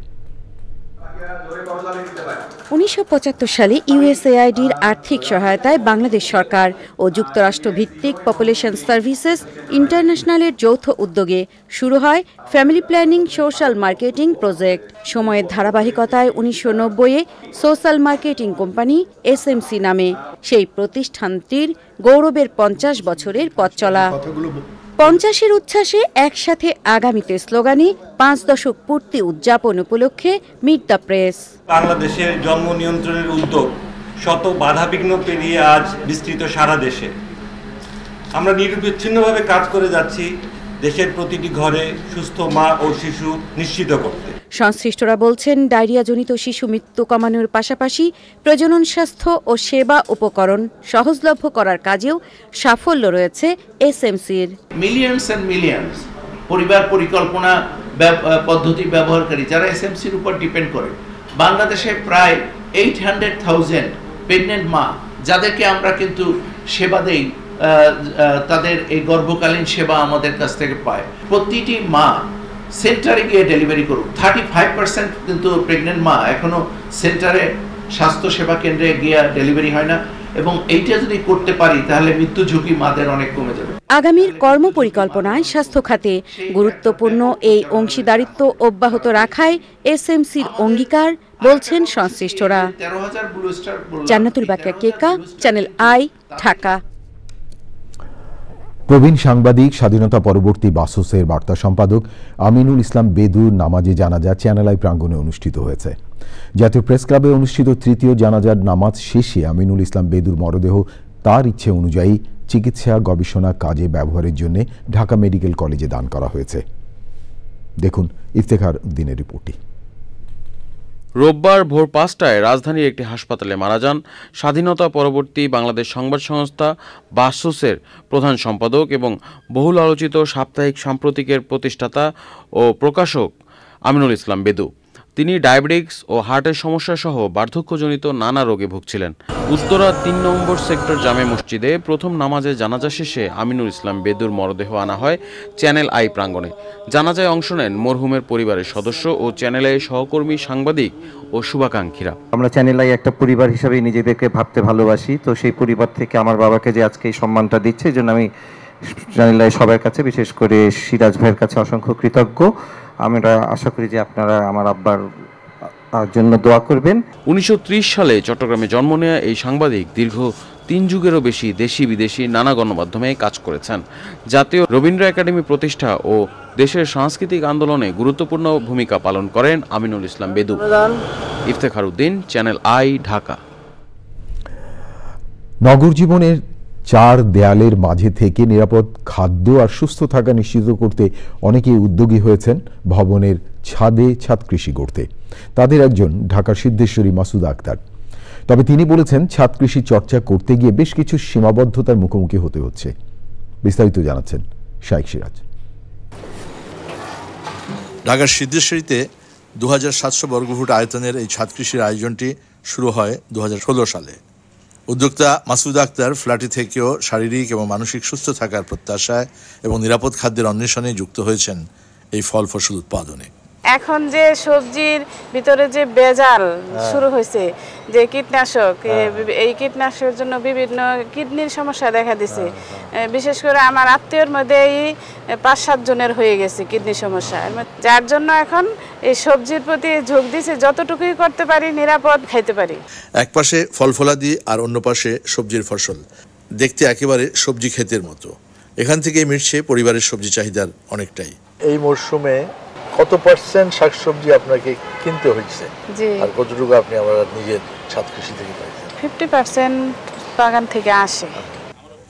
1975 সালে ইউএসএআইডির আর্থিক সহায়তায় বাংলাদেশ সরকার ও যুক্তরাষ্ট্র ভিত্তিক পপুলেশন সার্ভিসেস ইন্টারন্যাশনালের যৌথ উদ্যোগে শুরু হয় family planning social marketing project. সময়ের ধারাবাহিকতায় 1990-এ সোশ্যাল মার্কেটিং কোম্পানি এসএমসি নামে সেই প্রতিষ্ঠানটির গৌরবের 50 বছরের পথ চলা। 50-এর উচ্ছ্বাসে একসাথে আগামীতে স্লোগানে 5 দশক পূর্তি উদযাপন উপলক্ষে মিট দ্য প্রেস। বাংলাদেশের জন্ম নিয়ন্ত্রণের উদ্যোগ শত বাধাবিঘ্ন পেরিয়ে আজ বিস্তৃত সারা দেশে। আমরা নিরবিচ্ছিন্নভাবে কাজ করে যাচ্ছি দেশের প্রতিটি ঘরে সুস্থ মা ও শিশু নিশ্চিত করতে। সংশ্লিষ্টরা বলছেন, ডায়রিয়াজনিত শিশু মৃত্যু কমানোর পাশাপাশি প্রজনন, স্বাস্থ্য ও সেবা উপকরণ সহজলভ্য করার কাজেও সাফল্য রয়েছে এসএমসির। মিলিয়নস এন্ড মিলিয়নস পরিবার পরিকল্পনা পদ্ধতি ব্যবহারকারী যারা এসএমসির উপর ডিপেন্ড করে, বাংলাদেশে প্রায় 800,000 প্রেগনেন্ট মা যাদেরকে আমরা কিন্তু সেবা দেই, তাদের এই গর্ভকালীন সেবা আমাদের কাছ থেকে পায়। প্রতিটি মা সেন্টারে গিয়ে ডেলিভারি করুক। 35% কিন্তু প্রেগনেন্ট মা এখনো সেন্টারে, স্বাস্থ্য সেবা কেন্দ্রে গিয়ে ডেলিভারি হয় না, এবং এইটা যদি করতে পারি তাহলে মৃত্যু ঝুঁকি মাদের অনেক কমে যাবে। আগামীর কর্মপরিকল্পনায় স্বাস্থ্য খাতে গুরুত্বপূর্ণ এই অংশীদারিত্ব অব্যাহত রাখায় এসএমসির অঙ্গীকার বলছেন সংশ্লিষ্টরা। জান্নাতুল বাকিয়া কেকা, চ্যানেল আই, ঢাকা। প্রবীণ সাংবাদিক, স্বাধীনতা পরবর্তী বাসসের বার্তা সম্পাদক আমিনুল ইসলাম বেদুর নামাজে জানাজা চ্যানেল আই প্রাঙ্গণে অনুষ্ঠিত হয়েছে। জাতীয় প্রেস ক্লাবে অনুষ্ঠিত তৃতীয় জানাজার নামাজ শেষে আমিনুল ইসলাম বেদুর মরদেহ তার ইচ্ছে অনুযায়ী চিকিৎসা গবেষণা কাজে ব্যবহারের জন্য ঢাকা মেডিকেল কলেজে দান করা হয়েছে। দেখুন ইফতেখার উদ্দিনের রিপোর্টটি। রোববার ভোর 5টায় রাজধানীর একটি হাসপাতালে মারা যান স্বাধীনতা পরবর্তী বাংলাদেশ সংবাদ সংস্থা বাসসের প্রধান সম্পাদক এবং বহুল আলোচিত সাপ্তাহিক সাম্প্রতিকের প্রতিষ্ঠাতা ও প্রকাশক আমিনুল ইসলাম বেদু। তিনি ডায়াবেটিক্স ও হার্টের সমস্যা সহ বার্ধক্যজনিত নানা রোগে ভুগছিলেন। উত্তরা 3 নম্বর সেক্টর জামে মসজিদে প্রথম নামাজে জানাজা শেষে আমিনুল ইসলাম বেদুর মরদেহ আনা হয় চ্যানেল আই প্রাঙ্গণে। জানাজায় অংশ নেন মরহুমের পরিবারের সদস্য ও চ্যানেল আই সহকর্মী, সাংবাদিক ও শুভাকাঙ্ক্ষীরা। আমরা চ্যানেল আই একটা পরিবার হিসেবে নিজেদেরকে ভাবতে ভালোবাসি, তো সেই পরিবার থেকে আমার বাবাকে যে আজকে এই সম্মানটা দিচ্ছে, এই জন্য আমি চ্যানেল আই সবার কাছে, বিশেষ করে সিরাজ ভাইয়ের কাছে অসংখ্য কৃতজ্ঞ। আমরা আশা করি যে আপনারা আমার আব্বার জন্য দোয়া করবেন। 1930 সালে চট্টগ্রামে জন্ম নেওয়া এই সাংবাদিক দীর্ঘ 3 যুগেরও বেশি দেশি বিদেশি নানা গণমাধ্যমে কাজ করেছেন। জাতীয় রবীন্দ্র একাডেমি প্রতিষ্ঠা ও দেশের সাংস্কৃতিক আন্দোলনে গুরুত্বপূর্ণ ভূমিকা পালন করেন আমিনুল ইসলাম বেদু। ইফতেখার উদ্দিন, চ্যানেল আই, ঢাকা। নগর জীবনের 4 দেয়ালের মাঝে থেকে নিরাপদ খাদ্য আর সুস্থ থাকা নিশ্চিত করতে অনেকেই উদ্যোগী হয়েছেন ভবনের ছাদে ছাদ কৃষি করতে। তাদের একজন ঢাকার সিদ্ধেশ্বরী মাসুদা আক্তার। তবে তিনি বলেছেন, ছাদ কৃষি চর্চা করতে গিয়ে বেশ কিছু সীমাবদ্ধতার মুখোমুখি হতে হচ্ছে। বিস্তারিত জানাচ্ছেন শাইখ সিরাজ। ঢাকার সিদ্ধেশ্বরীতে 2700 বর্গফুট আয়তনের এই ছাদ কৃষির আয়োজনটি শুরু হয় 2016 সালে। উদ্যোক্তা মাসুদা আক্তার ফ্ল্যাটে থেকেও শারীরিক এবং মানসিক সুস্থ থাকার প্রত্যাশায় এবং নিরাপদ খাদ্যের অন্বেষণে যুক্ত হয়েছেন এই ফল ফসল উৎপাদনে। এখন যে সবজির ভিতরে যে ভেজাল শুরু হয়েছে, যে কীটনাশক, এই কীটনাশকের জন্য বিভিন্ন কিডনির সমস্যা দেখা দিছে। বিশেষ করে আমার আত্মীয়র মধ্যেই 5-7 জনের হয়ে গেছে কিডনি সমস্যা, যার জন্য এখন এই সবজির প্রতি ঝোঁক দিছে, যতটুকুই করতে পারি নিরাপদ খাইতে পারি। এক পাশে ফল ফলাদি আর অন্য পাশে সবজির ফসল, দেখতে একেবারে সবজি ক্ষেতের মতো। এখান থেকে মিটছে পরিবারের সবজি চাহিদার অনেকটাই। এই মরশুমে কত পার্সেন্ট শাকসবজি আপনাকে কিনতে হয়েছে আর কতটুকু আপনি আবার নিজের ছাদ কৃষি থেকে পাইছেন? 50% বাগান থেকে আসে।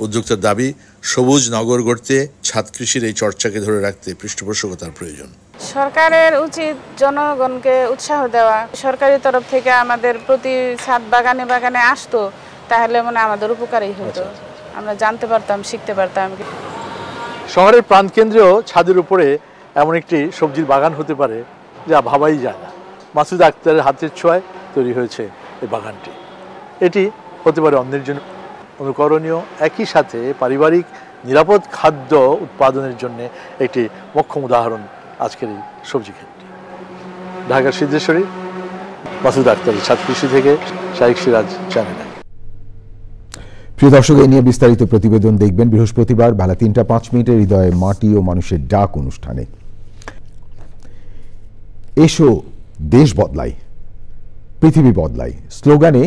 উদ্যোক্তার দাবি, সবুজ নগর গড়তে ছাদ কৃষির এই চর্চাকে ধরে রাখতে পৃষ্ঠপোষকতার প্রয়োজন। সরকারের উচিত জনগণকে উৎসাহ দেওয়া। সরকারি তরফ থেকে আমাদের প্রতি ছাদ বাগানে বাগানে আসতো, তাহলে মনে আমাদের উপকারই হতো, আমরা জানতে পারতাম, শিখতে পারতাম। শহরের প্রাণকেন্দ্রেও ছাদের উপরে এমন একটি সবজির বাগান হতে পারে যা ভাবাই যায় না। মাসুদ আক্তারের হাতের ছোঁয়ায় তৈরি হয়েছে এই বাগানটি। এটি হতে পারে অন্যের জন্য অনুকরণীয়, একই সাথে পারিবারিক নিরাপদ খাদ্য উৎপাদনের জন্য একটি মোক্ষম উদাহরণ আজকের এই সবজি ক্ষেতটি। ঢাকার সিদ্ধেশ্বরী, মাসুদ আক্তারের ছাদ কৃষি থেকে শাইখ সিরাজ, চ্যানেল। প্রিয় দর্শক, এই নিয়ে বিস্তারিত প্রতিবেদন দেখবেন বৃহস্পতিবার বেলা ৩টা ৫ হৃদয়ে মাটি ও মানুষের ডাক অনুষ্ঠানে। এসো দেশ বদলাই, পৃথিবী বদলাই স্লোগানে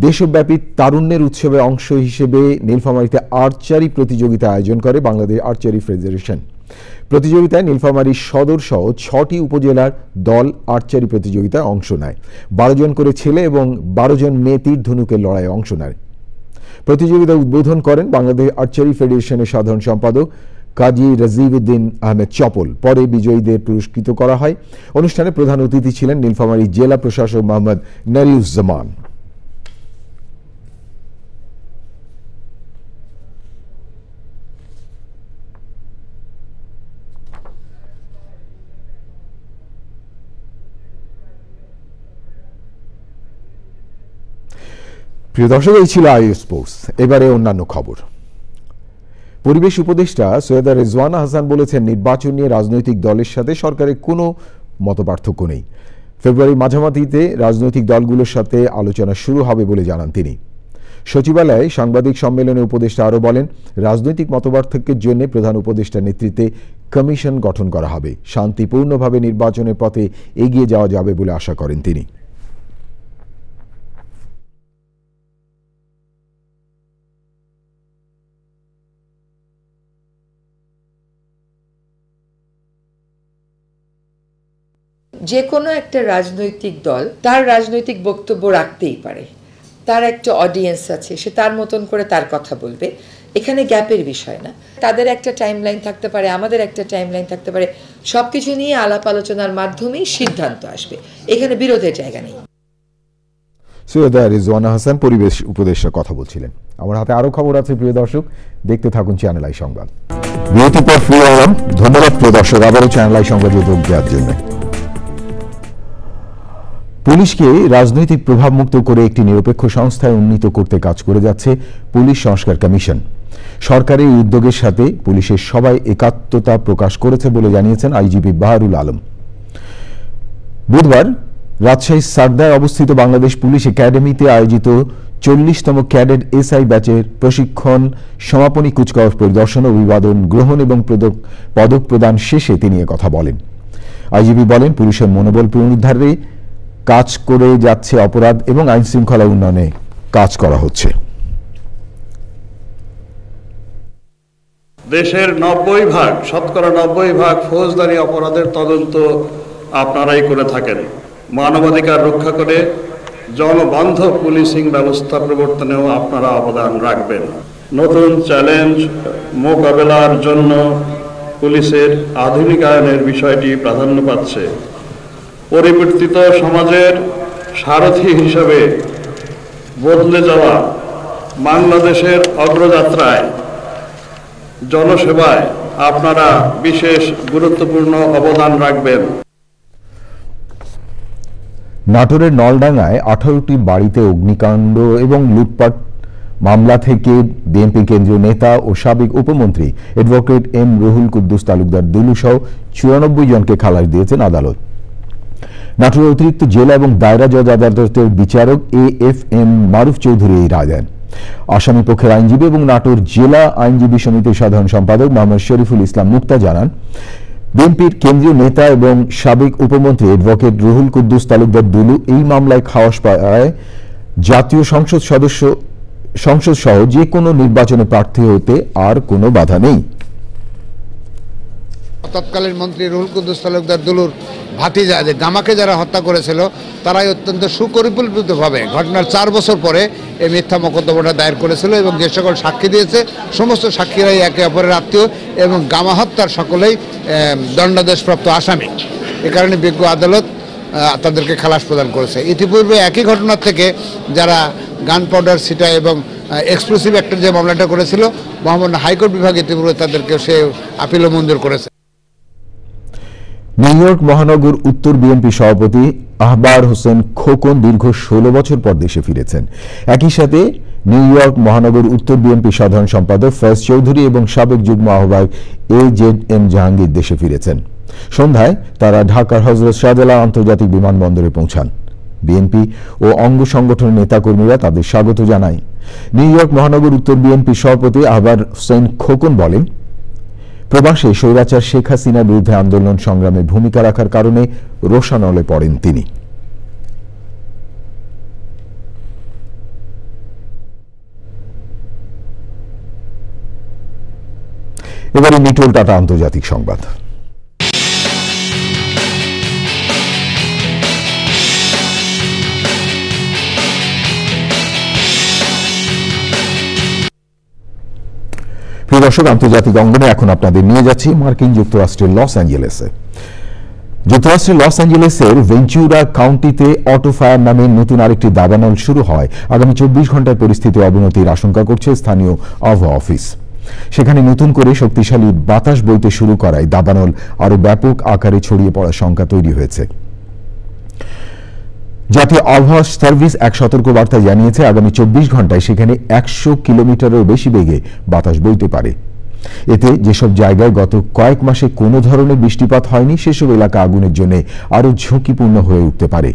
দেশব্যাপী তারুণ্যের উৎসবে অংশ হিসেবে নীলফামারীতে আর্চারি প্রতিযোগিতা আয়োজন করে বাংলাদেশ আর্চারি ফেডারেশন। প্রতিযোগিতায় নীলফামারী সদর সহ ৬টি উপজেলার দল আর্চারি প্রতিযোগিতায় অংশ নেয়। ১২ জন করে ছেলে এবং ১২ জন মেয়ে তীর ধনুকের লড়াইয়ে অংশ নেয়। প্রতিযোগিতা উদ্বোধন করেন বাংলাদেশ আর্চারি ফেডারেশনের সাধারণ সম্পাদক কাজী রাজিউদ্দিন আহমেদ চপল। পরে বিজয়ীদের পুরস্কৃত করা হয়। অনুষ্ঠানে প্রধান অতিথি ছিলেন নীলফামারী জেলা প্রশাসক মোহাম্মদ নারিউজ্জামান। প্রিয় দর্শক, এই ছিল আই স্পোর্টস। এবারে অন্যান্য খবর। পরিবেশ উপদেষ্টা সৈয়দা রেজওয়ানা হাসান বলেছেন, নির্বাচন নিয়ে রাজনৈতিক দলের সাথে সরকারের কোনো মতপার্থক্য নেই। ফেব্রুয়ারি মাঝামাঝিতে রাজনৈতিক দলগুলোর সাথে আলোচনা শুরু হবে বলে জানান তিনি। সচিবালয়ে সাংবাদিক সম্মেলনে উপদেষ্টা আরও বলেন, রাজনৈতিক মতপার্থক্যের জন্য প্রধান উপদেষ্টার নেতৃত্বে কমিশন গঠন করা হবে। শান্তিপূর্ণভাবে নির্বাচনের পথে এগিয়ে যাওয়া যাবে বলে আশা করেন তিনি। যে কোনো একটা রাজনৈতিক দল তার রাজনৈতিক বক্তব্য রাখতেই পারে, তার একটা অডিয়েন্স আছে, সে তার মতন করে তার কথা বলবে। এখানে গ্যাপের বিষয় না। তাদের একটা টাইমলাইন থাকতে পারে, আমাদের একটা টাইমলাইন থাকতে পারে, সবকিছু নিয়ে আলাপ আলোচনার মাধ্যমেই সিদ্ধান্ত আসবে। এখানে বিরোধের জায়গা নেই। সৈয়দা রেজওয়ানা হাসান পরিবেশ উপদেষ্টা কথা বলছিলেন। আমার হাতে আরো খবর আছে প্রিয় দর্শক, দেখতে থাকুন চ্যানেল আই সংবাদ। বিরতির পর ফিরে এলাম। ধন্যবাদ প্রিয় দর্শক আবারও চ্যানেল আই সংবাদে যোগ দেওয়ার জন্য। পুলিশকে রাজনৈতিক প্রভাবমুক্ত করে একটি নিরপেক্ষ সংস্থায় উন্নীত করতে কাজ করে যাচ্ছে পুলিশ সংস্কার কমিশন। সরকারের এই উদ্যোগের সাথে পুলিশের সবাই একাত্মতা প্রকাশ করেছে বলে জানিয়েছেন আইজিপি বাহারুল আলম। বুধবার রাজশাহী সারদায় অবস্থিত বাংলাদেশ পুলিশ একাডেমিতে আয়োজিত 40তম ক্যাডেট এসআই ব্যাচের প্রশিক্ষণ সমাপনী কুচকাওয়াজ পরিদর্শন, অভিবাদন গ্রহণ এবং পদক প্রদান শেষে তিনি কথা বলেন। আইজিপি বলেন, পুলিশের মনোবল পুনরুদ্ধারে কাজ করে যাচ্ছে, অপরাধ এবং আইন শৃঙ্খলা উন্নয়নে কাজ করা হচ্ছে। দেশের 90% শতকরা 90% ফৌজদারি অপরাধের তদন্ত আপনারাই করে থাকেন। মানবাধিকার রক্ষা করে জনবান্ধব পুলিশিং ব্যবস্থা প্রবর্তনেও আপনারা অবদান রাখবেন। নতুন চ্যালেঞ্জ মোকাবেলার জন্য পুলিশের আধুনিকায়নের বিষয়টি প্রাধান্য পাচ্ছে। পরিবর্তিত সমাজের সারথি হিসাবে বদলে যাওয়া বাংলাদেশের অগ্রযাত্রায় জনসেবায় আপনারা বিশেষ গুরুত্বপূর্ণ অবদান রাখবেন। নাটোরের নলডাঙ্গায় 18টি বাড়িতে অগ্নিকাণ্ড এবং লুটপাট মামলা থেকে বিএনপি কেন্দ্রীয় নেতা ও সাবেক উপমন্ত্রী অ্যাডভোকেট এম রুহুল কুদ্দুস তালুকদার দুলু সহ 94 জনকে খালাস দিয়েছেন আদালত। নাটোরের অতিরিক্ত জেলা এবং দায়রা জজ আদালতের বিচারক AFM মারুফ চৌধুরী এই রায় দেন। আসামি পক্ষের আইনজীবী এবং নাটোর জেলা আইনজীবী সমিতির সাধারণ সম্পাদক মোহাম্মদ শরীফুল ইসলাম মুক্তা জানান, বিএনপির কেন্দ্রীয় নেতা এবং সাবেক উপমন্ত্রী অ্যাডভোকেট রুহুল কুদ্দুস তালুকদার দুলু এই মামলায় খালাস পাওয়ায় জাতীয় সংসদ সদস্য সংসদ সহ যে কোনো নির্বাচনে প্রার্থী হতে আর কোনো বাধা নেই। তৎকালীন মন্ত্রী রুহুল কুদ্দুস তালুকদার দুলুর ভাতিজা যে গামাকে যারা হত্যা করেছিল তারাই অত্যন্ত সুপরিকল্পিতভাবে ঘটনার 4 বছর পরে এই মিথ্যা মোকদ্দমাটা দায়ের করেছিল এবং যে সকল সাক্ষী দিয়েছে সমস্ত সাক্ষীরাই একে অপরের আত্মীয় এবং গামা হত্যার সকলেই দণ্ডাদেশপ্রাপ্ত আসামি। এ কারণে বিজ্ঞ আদালত তাদেরকে খালাস প্রদান করেছে। ইতিপূর্বে একই ঘটনা থেকে যারা গান পাউডার ছিটা এবং এক্সপ্লোসিভ অ্যাক্টের যে মামলাটা করেছিল মহামান্য হাইকোর্ট বিভাগ ইতিপূর্বে তাদেরকে সে আপিলও মঞ্জুর করেছে। নিউ ইয়র্ক মহানগর উত্তর বিএনপি সভাপতি আহবার হোসেন খোকন দীর্ঘ 16 বছর পর দেশে ফিরেছেন। একই সাথে নিউ ইয়র্ক মহানগর উত্তর বিএনপি সাধারণ সম্পাদক ফয়েজ চৌধুরী এবং সাবেক যুগ্ম আহ্বায়ক AZM জাহাঙ্গীর দেশে ফিরেছেন। সন্ধ্যায় তারা ঢাকার হযরত শাহজালাল আন্তর্জাতিক বিমানবন্দরে পৌঁছান। বিএনপি ও অঙ্গ সংগঠনের নেতাকর্মীরা তাদের স্বাগত জানায়। নিউ ইয়র্ক মহানগর উত্তর বিএনপি সভাপতি আহবার হোসেন খোকন বলেন, প্রবাসে স্বৈরাচার শেখ হাসিনার বিরুদ্ধে আন্দোলন সংগ্রামে ভূমিকা রাখার কারণে রোষানলে পড়েন তিনি। এবারে নিটোল টাটা আন্তর্জাতিক সংবাদ। প্রিয় দর্শক, আন্তর্জাতিক অঙ্গনে এখন আপনাদের নিয়ে যাচ্ছি মার্কিন যুক্তরাষ্ট্রের লস অ্যাঞ্জেলেসে। যুক্তরাষ্ট্রের লস অ্যাঞ্জেলেসের ভেঞ্চুরা কাউন্টিতে অটো ফায়ার নামে নতুন আরেকটি দাবানল শুরু হয়। আগামী 24 ঘন্টায় পরিস্থিতি অবনতির আশঙ্কা করছে স্থানীয় আবহাওয়া অফিস। সেখানে নতুন করে শক্তিশালী বাতাস বইতে শুরু করায় দাবানল আরও ব্যাপক আকারে ছড়িয়ে পড়ার শঙ্কা তৈরি হয়েছে। জাতীয় আবহাওয়া সার্ভিস এক সতর্কবার্তায় জানিয়েছে আগামী 24 ঘন্টায় সেখানে 100 কিলোমিটারেরও বেশি বেগে বাতাস বইতে পারে। এতে যেসব জায়গায় গত কয়েক মাসে কোনো ধরনের বৃষ্টিপাত হয়নি সেসব এলাকা আগুনের জন্য আরও ঝুঁকিপূর্ণ হয়ে উঠতে পারে।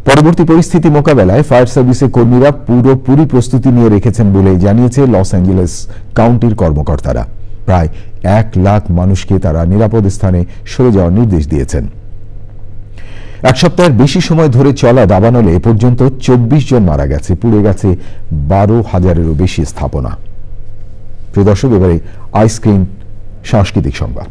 পরবর্তী পরিস্থিতি মোকাবেলায় ফায়ার সার্ভিসের কর্মীরা পুরোপুরি প্রস্তুতি নিয়ে রেখেছেন বলে জানিয়েছে লস অ্যাঞ্জেলেস কাউন্টির কর্মকর্তারা। প্রায় 1 লাখ মানুষকে তারা নিরাপদ স্থানে সরে যাওয়ার নির্দেশ দিয়েছেন। এক সপ্তাহের বেশি সময় ধরে চলা দাবানলে এ পর্যন্ত 24 জন মারা গেছে, পুড়ে গেছে 12,000-এরও বেশি স্থাপনা। প্রিয় দর্শক, এবারে আইসক্রিন সাংস্কৃতিক সংবাদ।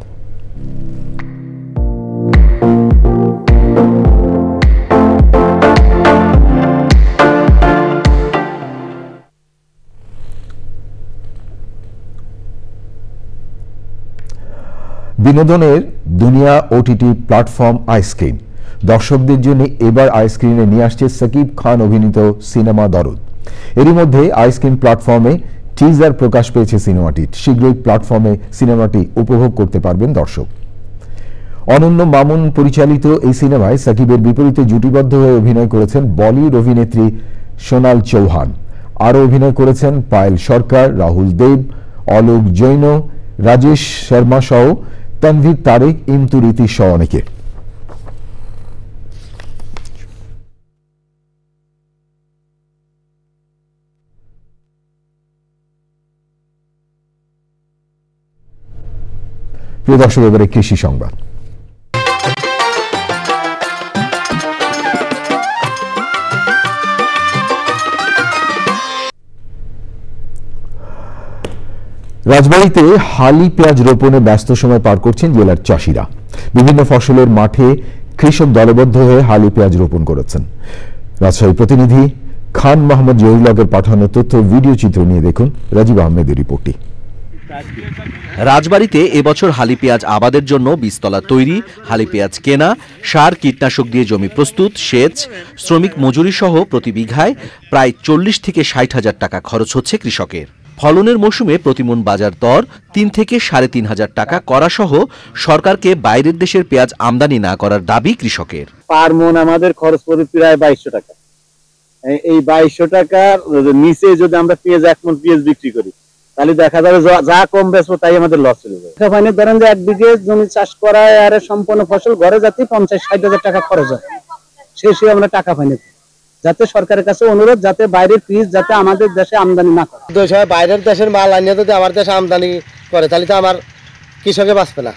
বিনোদনের দুনিয়া ওটিটি প্ল্যাটফর্ম আইসক্রিন দর্শকদের জন্য এবার আইসক্রিনে নিয়ে আসছে সাকিব খান অভিনীত সিনেমা দরদ। এরই মধ্যে আইসক্রিন প্ল্যাটফর্মে টিজার প্রকাশ পেয়েছে সিনেমাটি। শীঘ্রই প্ল্যাটফর্মে সিনেমাটি উপভোগ করতে পারবেন দর্শক। অনন্য মামুন পরিচালিত এই সিনেমায় সাকিবের বিপরীতে জুটিবদ্ধ হয়ে অভিনয় করেছেন বলিউড অভিনেত্রী সোনাল চৌহান। আরও অভিনয় করেছেন পায়েল সরকার, রাহুল দেব, অলোক জৈন, রাজেশ শর্মা সহ তানভীর তারেক, ইমতু রীতি সহ অনেকে। প্রিয় দর্শক, এবারে কৃষি সংবাদ। রাজবাড়ীতে হালি পেঁয়াজ রোপণে ব্যস্ত সময় পার করছেন জেলার চাষিরা। বিভিন্ন ফসলের মাঠে কৃষক দলবদ্ধ হয়ে হালি পেঁয়াজ রোপণ করেছেন। রাজশাহী প্রতিনিধি খান মোহাম্মদ জহিরুল্লাহের পাঠানো তথ্য ভিডিও চিত্র নিয়ে দেখুন রাজীব আহমেদের রিপোর্টটি। রাজবাড়ীতে এবছর হালি পেঁয়াজ আবাদের জন্য বীজতলা তৈরি, হালি পেঁয়াজ কেনা, সার কীটনাশক দিয়ে জমি প্রস্তুত, সেচ, শ্রমিক মজুরি সহ প্রতি বিঘায় প্রায় 40 থেকে 60 হাজার টাকা খরচ হচ্ছে কৃষকের। ফলনের মৌসুমে প্রতিমন বাজার দর 3 থেকে 3,500 টাকা করা সহ সরকারকে বাইরের দেশের পেঁয়াজ আমদানি না করার দাবি কৃষকের। পার মন আমাদের খরচ পড়ে প্রায় 2200 টাকা। এই 2200 টাকার নিচে যদি আমরা পেঁয়াজ 1 মন পেঁয়াজ বিক্রি করি তাহলে দেখা যাবে যা কম বেচবো তাই আমাদের লস চলে যাবে। ফাইনে ধরেন যে 1 বিঘে জমি চাষ করায় আর সম্পূর্ণ ফসল ঘরে যাতে 50-60 হাজার টাকা খরচ হয়, শেষে আমরা টাকা ফাইনে যাতে সরকারের কাছে অনুরোধ যাতে বাইরের পিস যাতে আমাদের দেশে আমদানি না করে। বাইরের দেশের মাল আনিয়ে যদি আমার দেশে আমদানি করে তাহলে তো আমার কৃষকে বাঁচবে না।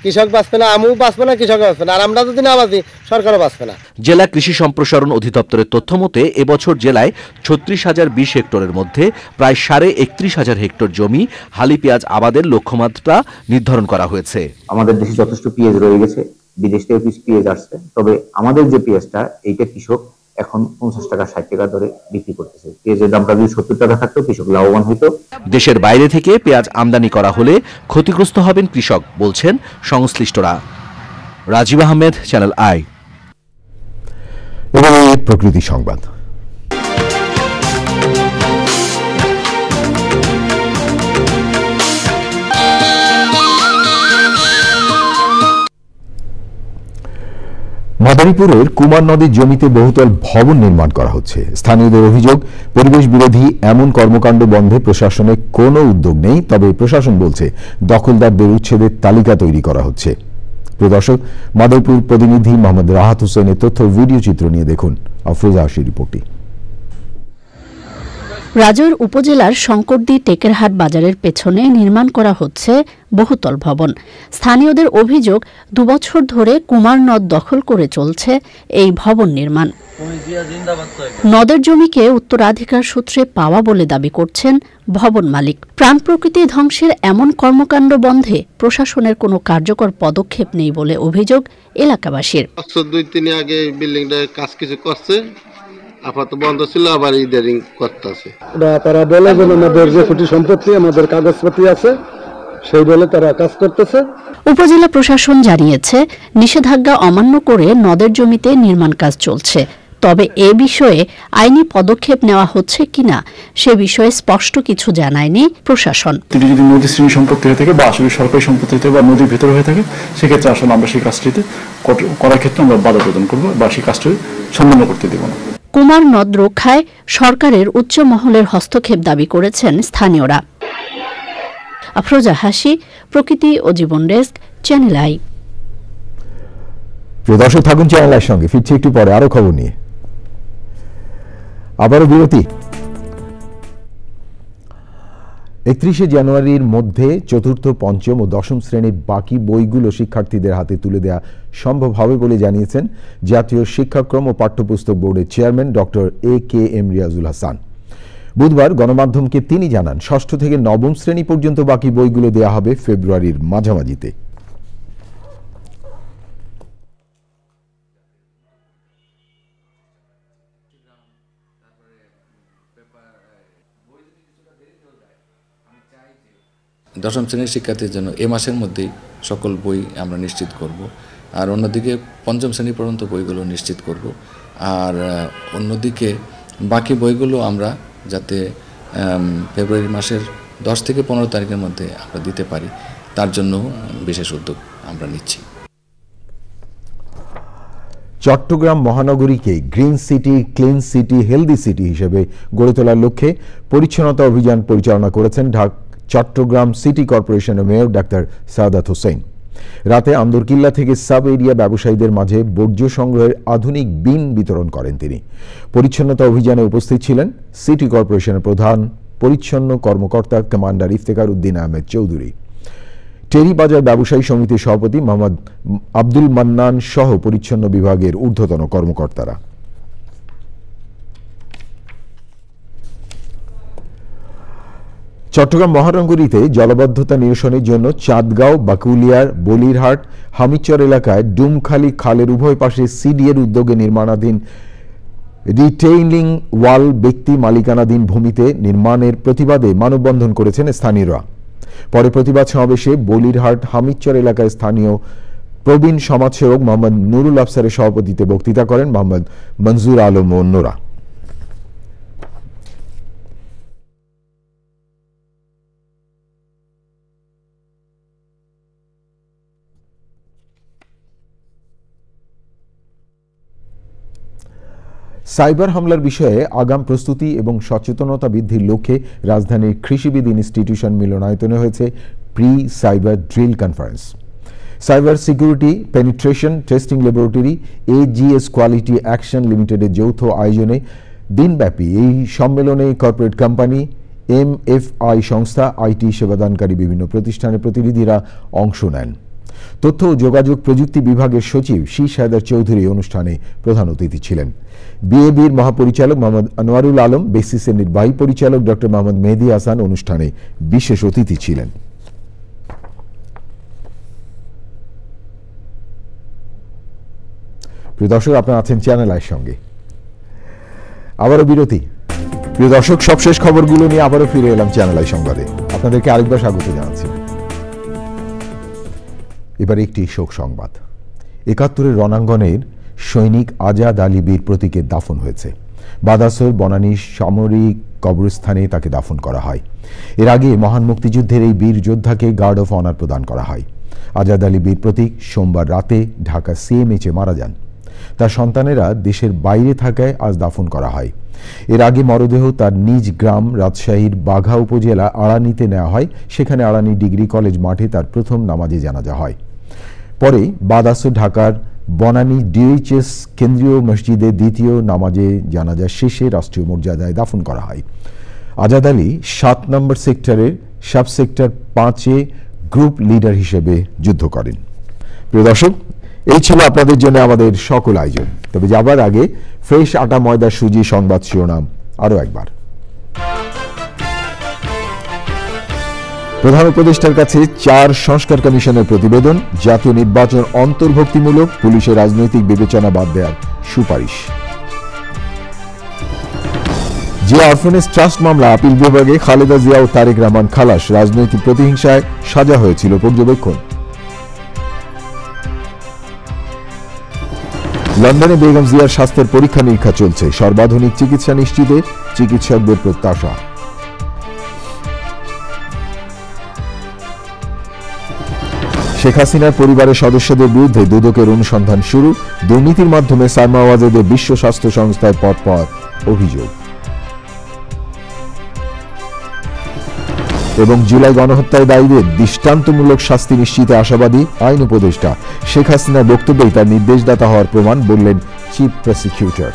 কৃষক বাঁচবে না, আমিও বাঁচবে না, কৃষক বাঁচবে না, আর আমরা যদি না বাঁচি সরকারও বাঁচবে না। জেলা কৃষি সম্প্রসারণ অধিদপ্তরের তথ্য মতে এবছর জেলায় 36,020 হেক্টরের মধ্যে প্রায় 31,500 হেক্টর জমি হালি পেঁয়াজ আবাদের লক্ষ্যমাত্রা নির্ধারণ করা হয়েছে। আমাদের দেশে যথেষ্ট পেঁয়াজ রয়ে গেছে, বিদেশ থেকে পেঁয়াজ আসছে, তবে আমাদের যে পেঁয়াজটা এইটা কৃষক এখন 50 টাকা 60 টাকা ধরে বিক্রি করতেছে। পেঁয়াজের দামটা যদি 70 টাকা থাকতো কৃষক লাভবান হইতো। দেশের বাইরে থেকে পেঁয়াজ আমদানি করা হলে ক্ষতিগ্রস্ত হবেন কৃষক বলছেন সংশ্লিষ্টরা। Rajib Ahmed, channel I. এবং প্রকৃতি সংবাদ। মাদারীপুরের কুমার নদীর জমিতে বহুতল ভবন নির্মাণ করা হচ্ছে। স্থানীয়দের অভিযোগ, পরিবেশ বিরোধী এমন কর্মকাণ্ড বন্ধে প্রশাসনের কোনো উদ্যোগ নেই, তবে প্রশাসন বলছে দখলদারদের উচ্ছেদের তালিকা তৈরি করা হচ্ছে। প্রিয় দর্শক, মাদারীপুর প্রতিনিধি মোহাম্মদ রাহাত হোসেনের তথ্য ভিডিও চিত্র নিয়ে দেখুন আফরোজা আশির রিপোর্টটি। রাজৈর উপজেলার শঙ্করদী টেকেরহাট বাজারের পেছনে নির্মাণ করা হচ্ছে বহুতল ভবন। স্থানীয়দের অভিযোগ, 2 বছর ধরে কুমার নদ দখল করে চলছে এই ভবন নির্মাণ। নদের জমিকে উত্তরাধিকার সূত্রে পাওয়া বলে দাবি করছেন ভবন মালিক। প্রাণ প্রকৃতি ধ্বংসের এমন কর্মকাণ্ড বন্ধে প্রশাসনের কোনো কার্যকর পদক্ষেপ নেই বলে অভিযোগ এলাকাবাসীর। 2-3 আগে বিল্ডিংটার কাজ কিছু করছে, আপাতত বন্ধ ছিল, আবার ইদারিং করতেছে। তারা বলে যে আমাদের যে কোটি সম্পত্তি, আমাদের কাগজপত্র আছে, সেই বলে তারা কাজ করতেছে। উপজেলা প্রশাসন জানিয়েছে নিষেধাজ্ঞা অমান্য করে নদের জমিতে নির্মাণ কাজ চলছে, তবে এ বিষয়ে আইনি পদক্ষেপ নেওয়া হচ্ছে কিনা সে বিষয়ে স্পষ্ট কিছু জানায়নি প্রশাসন। যদি নদী শ্রেণী সম্পত্তি হয়ে থাকে বা আসলে সরকারি সম্পত্তি হয়ে থাকে বা নদীর ভেতরে হয়ে থাকে, সেক্ষেত্রে আসলে আমরা সেই কাজটিতে করার ক্ষেত্রে আমরা বাধা প্রদান করবো বা সেই কাজটি সম্পন্ন করতে দেব না। কুমার নদ রক্ষায় সরকারের উচ্চ মহলের হস্তক্ষেপ দাবি করেছেন স্থানীয়রা। আফরোজা হাসি, প্রকৃতি ও জীবন ডেস্ক, চ্যানেল আই। প্রিয় দর্শক, থাকুন চ্যানেল আইয়ের সঙ্গে। ফিরছি একটু পরে আরো খবর নিয়ে। আবারও বিরতি। 31শে জানুয়ারির মধ্যে চতুর্থ, পঞ্চম ও দশম শ্রেণীর বাকি বইগুলো শিক্ষার্থীদের হাতে তুলে দেওয়া সম্ভব হবে বলে জানিয়েছেন জাতীয় শিক্ষাক্রম ও পাঠ্যপুস্তক বোর্ডের chairman doctor AKM Riazul Hasan. বুধবার গণমাধ্যমকে তিনি জানান, ষষ্ঠ থেকে নবম শ্রেণী পর্যন্ত বাকি বইগুলো দেওয়া হবে ফেব্রুয়ারির মাঝামাঝিতে। দশম শ্রেণীর শিক্ষার্থীর জন্য এ মাসের মধ্যেই সকল বই আমরা নিশ্চিত করব, আর অন্যদিকে পঞ্চম শ্রেণী পর্যন্ত বইগুলো নিশ্চিত করব, আর অন্যদিকে বাকি বইগুলো আমরা যাতে ফেব্রুয়ারি মাসের 10 থেকে 15 তারিখের মধ্যে আমরা দিতে পারি, তার জন্য বিশেষ উদ্যোগ আমরা নিচ্ছি। চট্টগ্রাম মহানগরীকে green city, clean city, healthy city হিসেবে গড়ে তোলার লক্ষ্যে পরিচ্ছন্নতা অভিযান পরিচালনা করেছেন চট্টগ্রাম সিটি কর্পোরেশনের মেয়র ডাক্তার সাদাত হোসেন। রাতে আন্দরকিল্লা থেকে সাব এরিয়া ব্যবসায়ীদের মাঝে বর্জ্য সংগ্রহের আধুনিক বিন বিতরণ করেন তিনি। পরিচ্ছন্নতা অভিযানে উপস্থিত ছিলেন সিটি কর্পোরেশনের প্রধান পরিচ্ছন্ন কর্মকর্তা কমান্ডার ইফতেখার উদ্দিন আহমেদ চৌধুরী, টেরি বাজার ব্যবসায়ী সমিতির সভাপতি মোহাম্মদ আব্দুল মান্নান সহ পরিচ্ছন্ন বিভাগের ঊর্ধ্বতন কর্মকর্তারা। চট্টগ্রাম মহানগরীতে জলাবদ্ধতা নিরসনের জন্য চাঁদগাঁও, বাকুলিয়ার, বলিরহাট, হামিচর এলাকায় ডুমখালি খালের উভয় পাশে সিডিএর উদ্যোগে নির্মাণাধীন রিটেইলিং ওয়াল ব্যক্তি মালিকানাধীন ভূমিতে নির্মাণের প্রতিবাদে মানববন্ধন করেছেন স্থানীয়রা। পরে প্রতিবাদ সমাবেশে বলিরহাট হামিচর এলাকায় স্থানীয় প্রবীণ সমাজসেবক মোহাম্মদ নুরুল আফসারের সভাপতিত্বে বক্তৃতা করেন মোহাম্মদ মনজুর আলম ও অন্যরা। সাইবার হামলার বিষয়ে আগাম প্রস্তুতি এবং সচেতনতা বৃদ্ধির লক্ষ্যে রাজধানীর কৃষিবিদ ইনস্টিটিউশন মিলনায়তনে হয়েছে pre cyber drill conference. Cyber security penetration testing laboratory AGS quality action লিমিটেডের যৌথ আয়োজনে দিনব্যাপী এই সম্মেলনে কর্পোরেট কোম্পানি, MFI সংস্থা, IT সেবাদানকারী বিভিন্ন প্রতিষ্ঠানের প্রতিনিধিরা অংশ নেন। তথ্য ও যোগাযোগ প্রযুক্তি বিভাগের সচিব শীষ হায়দার চৌধুরী অনুষ্ঠানে প্রধান অতিথি ছিলেন। বিএবির মহাপরিচালক মোহাম্মদ আনোয়ারুল আলম, বেসিসের নির্বাহী পরিচালক ডক্টর মোহাম্মদ মেহেদী হাসান অনুষ্ঠানে বিশেষ অতিথি ছিলেন। প্রিয় দর্শক, আপনারা আছেন চ্যানেল আইর সঙ্গে। আবারও বিরতি। প্রিয় দর্শক, সবশেষ খবরগুলো নিয়ে আবারও ফিরে এলাম চ্যানেল আই সংবাদে। আপনাদেরকে আরেকবার স্বাগত জানাচ্ছি। এবার একটি শোক সংবাদ। ৭১-এর রণাঙ্গনের সৈনিক আজাদ আলী বীর প্রতীকের দাফন হয়েছে। বাদাসর বনানী সামরিক কবরস্থানে তাকে দাফন করা হয়। এর আগে মহান মুক্তিযুদ্ধের এই বীর যোদ্ধাকে গার্ড অফ অনার প্রদান করা হয়। আজাদ আলী বীর প্রতীক সোমবার রাতে ঢাকা সিএমএইচে মারা যান। তার সন্তানেরা দেশের বাইরে থাকায় আজ দাফন করা হয়। এর আগে মরদেহ তার নিজ গ্রাম রাজশাহীর বাঘা উপজেলা আড়ানিতে নেওয়া হয়। সেখানে আড়ানি ডিগ্রি কলেজ মাঠে তার প্রথম নামাজে জানাজা হয়। পরে বাদাসর ঢাকার বনানী ডিএইচএস কেন্দ্রীয় মসজিদে দ্বিতীয় নামাজে জানাজা শেষে রাষ্ট্রীয় মর্যাদায় দাফন করা হয়। আজাদ আলী ৭ নম্বর সেক্টরের সাব সেক্টর 5-এ গ্রুপ লিডার হিসেবে যুদ্ধ করেন। প্রিয় দর্শক, এই ছিল আপনাদের জন্য আমাদের সকল আয়োজন। তবে যাবার আগে ফ্রেশ আটা ময়দা সুজি সংবাদ শিরোনাম আরও একবার। প্রধান উপদেষ্টার কাছে 4 সংস্কার কমিশনের প্রতিবেদন, জাতীয় নির্বাচন অন্তর্ভুক্তিমূলক, পুলিশের রাজনৈতিক বিবেচনা বাদ দেওয়ার সুপারিশ। জিয়া অরফানেজ ট্রাস্ট মামলা আপিল বিভাগে খালেদা জিয়া ও তারেক রহমান খালাস, রাজনৈতিক প্রতিহিংসায় সাজা হয়েছিল পর্যবেক্ষণ। লন্ডনে বেগম জিয়ার স্বাস্থ্যের পরীক্ষা নিরীক্ষা চলছে, সর্বাধুনিক চিকিৎসা নিশ্চিতে চিকিৎসকদের প্রত্যাশা। শেখ হাসিনার পরিবারের সদস্যদের বিরুদ্ধে দুদকের অনুসন্ধান শুরু, দুর্নীতির মাধ্যমে সালমা ওয়াজেদের বিশ্ব স্বাস্থ্য সংস্থায় পদ পাওয়ার অভিযোগ। এবং জুলাই গণহত্যায় দায়ীদের দৃষ্টান্তমূলক শাস্তি নিশ্চিতে আশাবাদী আইন উপদেষ্টা। শেখ হাসিনার বক্তব্যেই তার নির্দেশদাতা হওয়ার প্রমাণ, বললেন চিফ প্রসিকিউটর।